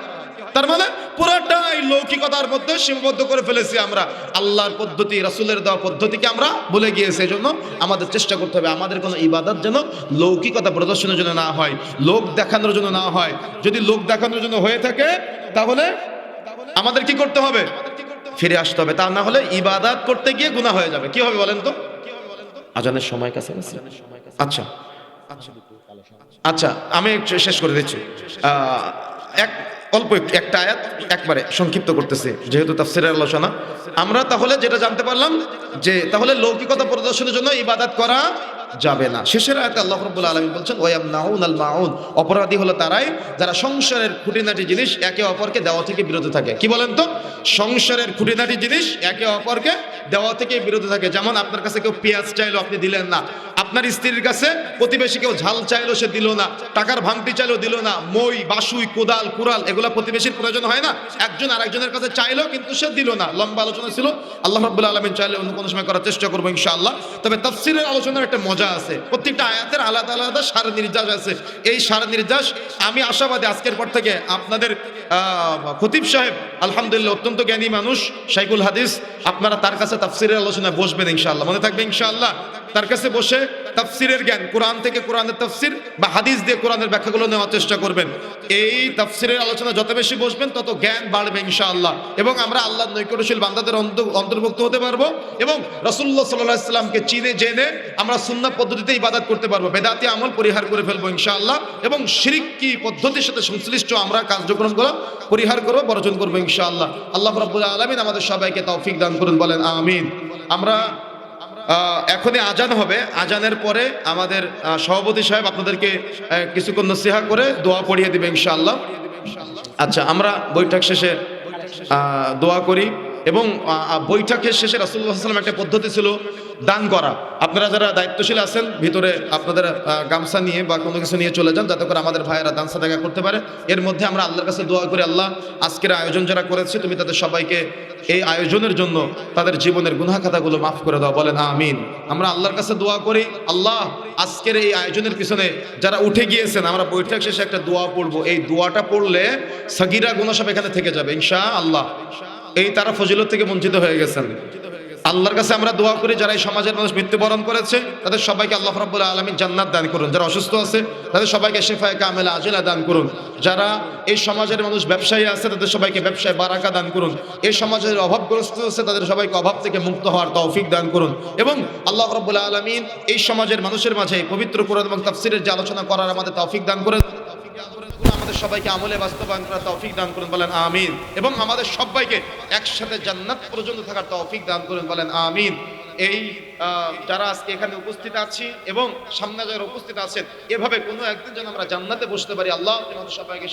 তার মানে পুরোটাই লৌকিকতার মধ্যে সীমাবদ্ধ করে ফেলেছি আমরা। আল্লাহর পদ্ধতি, রাসূলের দেওয়া পদ্ধতিকে আমরা ভুলে গিয়েছি। এজন্য আমাদের চেষ্টা করতে হবে আমাদের কোনো ইবাদত যেন লৌকিকতা প্রদর্শনের জন্য না হয়, লোক দেখানোর জন্য না হয়। যদি লোক দেখানোর জন্য হয়ে থাকে, তাহলে আমাদের কি করতে হবে? ফিরে আসতে হবে। তা না হলে ইবাদত করতে গিয়ে গুনাহ হয়ে যাবে। কি হবে বলেন তো? আজানের সময় কাছে গেছে। আচ্ছা আচ্ছা, আমি শেষ করে দিচ্ছি। অল্প একটা আয়াত একবারে সংক্ষিপ্ত করতেছি, যেহেতু তাফসীরের আলোচনা। আমরা তাহলে যেটা জানতে পারলাম, যে তাহলে লৌকিকতা প্রদর্শনের জন্য ইবাদত করা যাবে না। শেষের আয়াতে আল্লাহ রাব্বুল আলামিন বলছেন, ওয়ায়ামনাউনাল মাউন, অপরাধী হলো তারাই যারা সংসারের খুঁটিনাটি জিনিস একে অপরকে দেওয়া থেকে বিরত থাকে। কি বলেন তো? সংসারের খুঁটিনাটি জিনিস একে অপরকে দেওয়া থেকে বিরত থাকে। যেমন আপনার কাছে কেউ পেঁয়াজ চাইলো, আপনি দিলেন না। আপনার স্ত্রীর কাছে প্রতিবেশী কেউ ঝাল চাইলো, সে দিল না। টাকার ভাঙতি চাইলো, দিল না। মই, বাসুই, কোদাল, কুড়াল, এগুলা প্রতিবেশীর প্রয়োজন হয় না? একজন আরেকজনের কাছে চাইলো, কিন্তু সে দিল না। লম্বা আলোচনা ছিল, আল্লাহ রাব্বুল আলামিন চাইলে অন্য কোনো সময় করার চেষ্টা করবো ইনশাআল্লাহ। তবে তাফসীরের আলোচনার একটা মজা আছে, প্রত্যেকটা আয়াতের আলাদা আলাদা সার নির্যাস আছে। এই সার নির্যাস আমি আশাবাদী আজকের পর থেকে আপনাদের খতিব সাহেব আলহামদুলিল্লাহ অত্যন্ত জ্ঞানী মানুষ, শাইখুল হাদিস, আপনারা তার কাছে তাফসীরের আলোচনায় বসবেন ইনশাআল্লাহ। মনে থাকবে ইনশাআল্লাহ, তার কাছে বসে তাফসিরের জ্ঞান, কোরআন থেকে কোরআনের তাফসির বা হাদিস দিয়ে কোরআনের ব্যাখ্যাগুলো নেওয়ার চেষ্টা করবেন। এই তাফসিরের আলোচনা যত বেশি বসবেন তত জ্ঞান বাড়বে ইনশাআল্লাহ, এবং আমরা আল্লাহর নৈকট্যশীল বান্দাদের অন্তর্ভুক্ত হতে পারবো, এবং রাসূলুল্লাহ সাল্লাল্লাহু আলাইহি সাল্লামকে চিনে জেনে আমরা সুন্নাত পদ্ধতিতে ইবাদত করতে পারবো, বেদাতি আমল পরিহার করে ফেলবো ইনশাআল্লাহ, এবং শিরকি পদ্ধতির সাথে সংশ্লিষ্ট আমরা কার্যক্রমগুলো পরিহার করবো, বর্জন করবো ইনশাআল্লাহ। আল্লাহ রাব্বুল আলামিন আমাদের সবাইকে তৌফিক দান করুন, বলেন আমিন। আমরা এখনই আজান হবে, আজানের পরে আমাদের সভাপতি সাহেব আপনাদেরকে কিছুক্ষণ নসিহা করে দোয়া পড়িয়ে দিবে ইনশাআল্লাহ। আচ্ছা, আমরা বৈঠক শেষে দোয়া করি, এবং বৈঠকের শেষে রাসূলুল্লাহ সাল্লাল্লাহু আলাইহি ওয়াসাল্লাম একটা পদ্ধতি ছিল দান করা। আপনারা যারা দায়িত্বশীল আছেন ভিতরে আপনাদের গামছা নিয়ে বা কোনো কিছু নিয়ে চলে যান, যাতে করে আমাদের ভাইয়েরা দান সাদাকা করতে পারে। এর মধ্যে আমরা আল্লাহর কাছে দোয়া করি, আল্লাহ আজকের আয়োজন যারা করেছে তুমি তাদের সবাইকে এই আয়োজনের জন্য তাদের জীবনের গুনাহ খাতাগুলো মাফ করে দাও, বলেন আমিন। আমরা আল্লাহর কাছে দোয়া করি, আল্লাহ আজকের এই আয়োজনের পিছনে যারা উঠে গিয়েছেন, আমরা বৈঠক শেষে একটা দোয়া পড়বো, এই দোয়াটা পড়লে সগীরা গুনাহ সব এখানে থেকে যাবে ইনশাআল্লাহ। এই তারা ফজিলত থেকে বঞ্চিত হয়ে গেছেন। আল্লাহর কাছে আমরা দোয়া করি যারা এই সমাজের মানুষ মৃত্যুবরণ করেছে তাদের সবাইকে আল্লাহ রাব্বুল আলামিন জান্নাত দান করুন, যারা অসুস্থ আছে তাদের সবাইকে শিফায়ে কামেলা আজিলা দান করুন, যারা এই সমাজের মানুষ ব্যবসায়ী আছে তাদের সবাইকে ব্যবসায় বারাকা দান করুন, এই সমাজের অভাবগ্রস্ত আছে তাদের সবাইকে অভাব থেকে মুক্ত হওয়ার তৌফিক দান করুন, এবং আল্লাহ রাব্বুল আলামিন এই সমাজের মানুষের মাঝে পবিত্র কোরআন এবং তাফসীরের যে আলোচনা করার আমাদের তৌফিক দান করেন, আমাদের সবাইকে আমলে বাস্তবায়ন করার তৌফিক দান করুন, বলেন আমিন, এবং আমাদের সবাইকে একসাথে জান্নাত পর্যন্ত থাকার তৌফিক দান করুন, বলেন আমিন। এই যারা আজকে এখানে উপস্থিত আছি এবং সামনে যারা উপস্থিত আছেন, এভাবে কোনো একদিন যেন আমরা জান্নাতে বসতে পারি, আল্লাহ আমাদের সবাইকে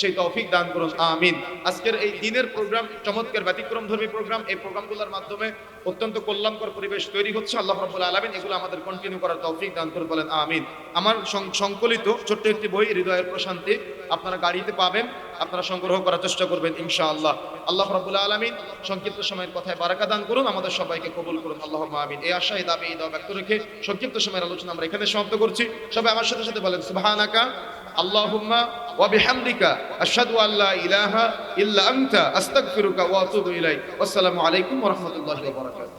সেই তৌফিক দান করুন, আমিন। আজকের এই দিনের প্রোগ্রাম চমৎকার ব্যতিক্রমধর্মী প্রোগ্রাম, এই প্রোগ্রামগুলোর মাধ্যমে অত্যন্ত কল্যাণকর পরিবেশ তৈরি হচ্ছে, আল্লাহ রাব্বুল আলামিন এগুলো আমাদের কন্টিনিউ করার তৌফিক দান করুন, বলেন আমিন। আমার সংকলিত ছোট্ট একটি বই হৃদয়ের প্রশান্তি আপনারা গাড়িতে পাবেন, আপনারা সংগ্রহ করার চেষ্টা করবেন ইনশাআল্লাহ। আল্লাহ রাব্বুল আলামিন সংক্ষিপ্ত সময়ের কথায় বারাকা দান করুন, আমাদের সবাইকে কবুল করুন, আল্লাহুম্মা আমিন। এই আশায় দাবি এই দোয়া ব্যক্ত রেখে সংক্ষিপ্ত সময়ের আলোচনা আমরা এখানে সমাপ্ত করছি। সবাই আমার সাথে সাথে বলেন সুবহানাকা আল্লাহুম্মা ওয়া বিহামদিকা আশহাদু আল্লা ইলাহা ইল্লা আনতা আস্তাগফিরুকা ওয়া আতুবু ইলাইক। আসসালামু আলাইকুম ওয়া রাহমাতুল্লাহি ওয়া বারাকাতুহু।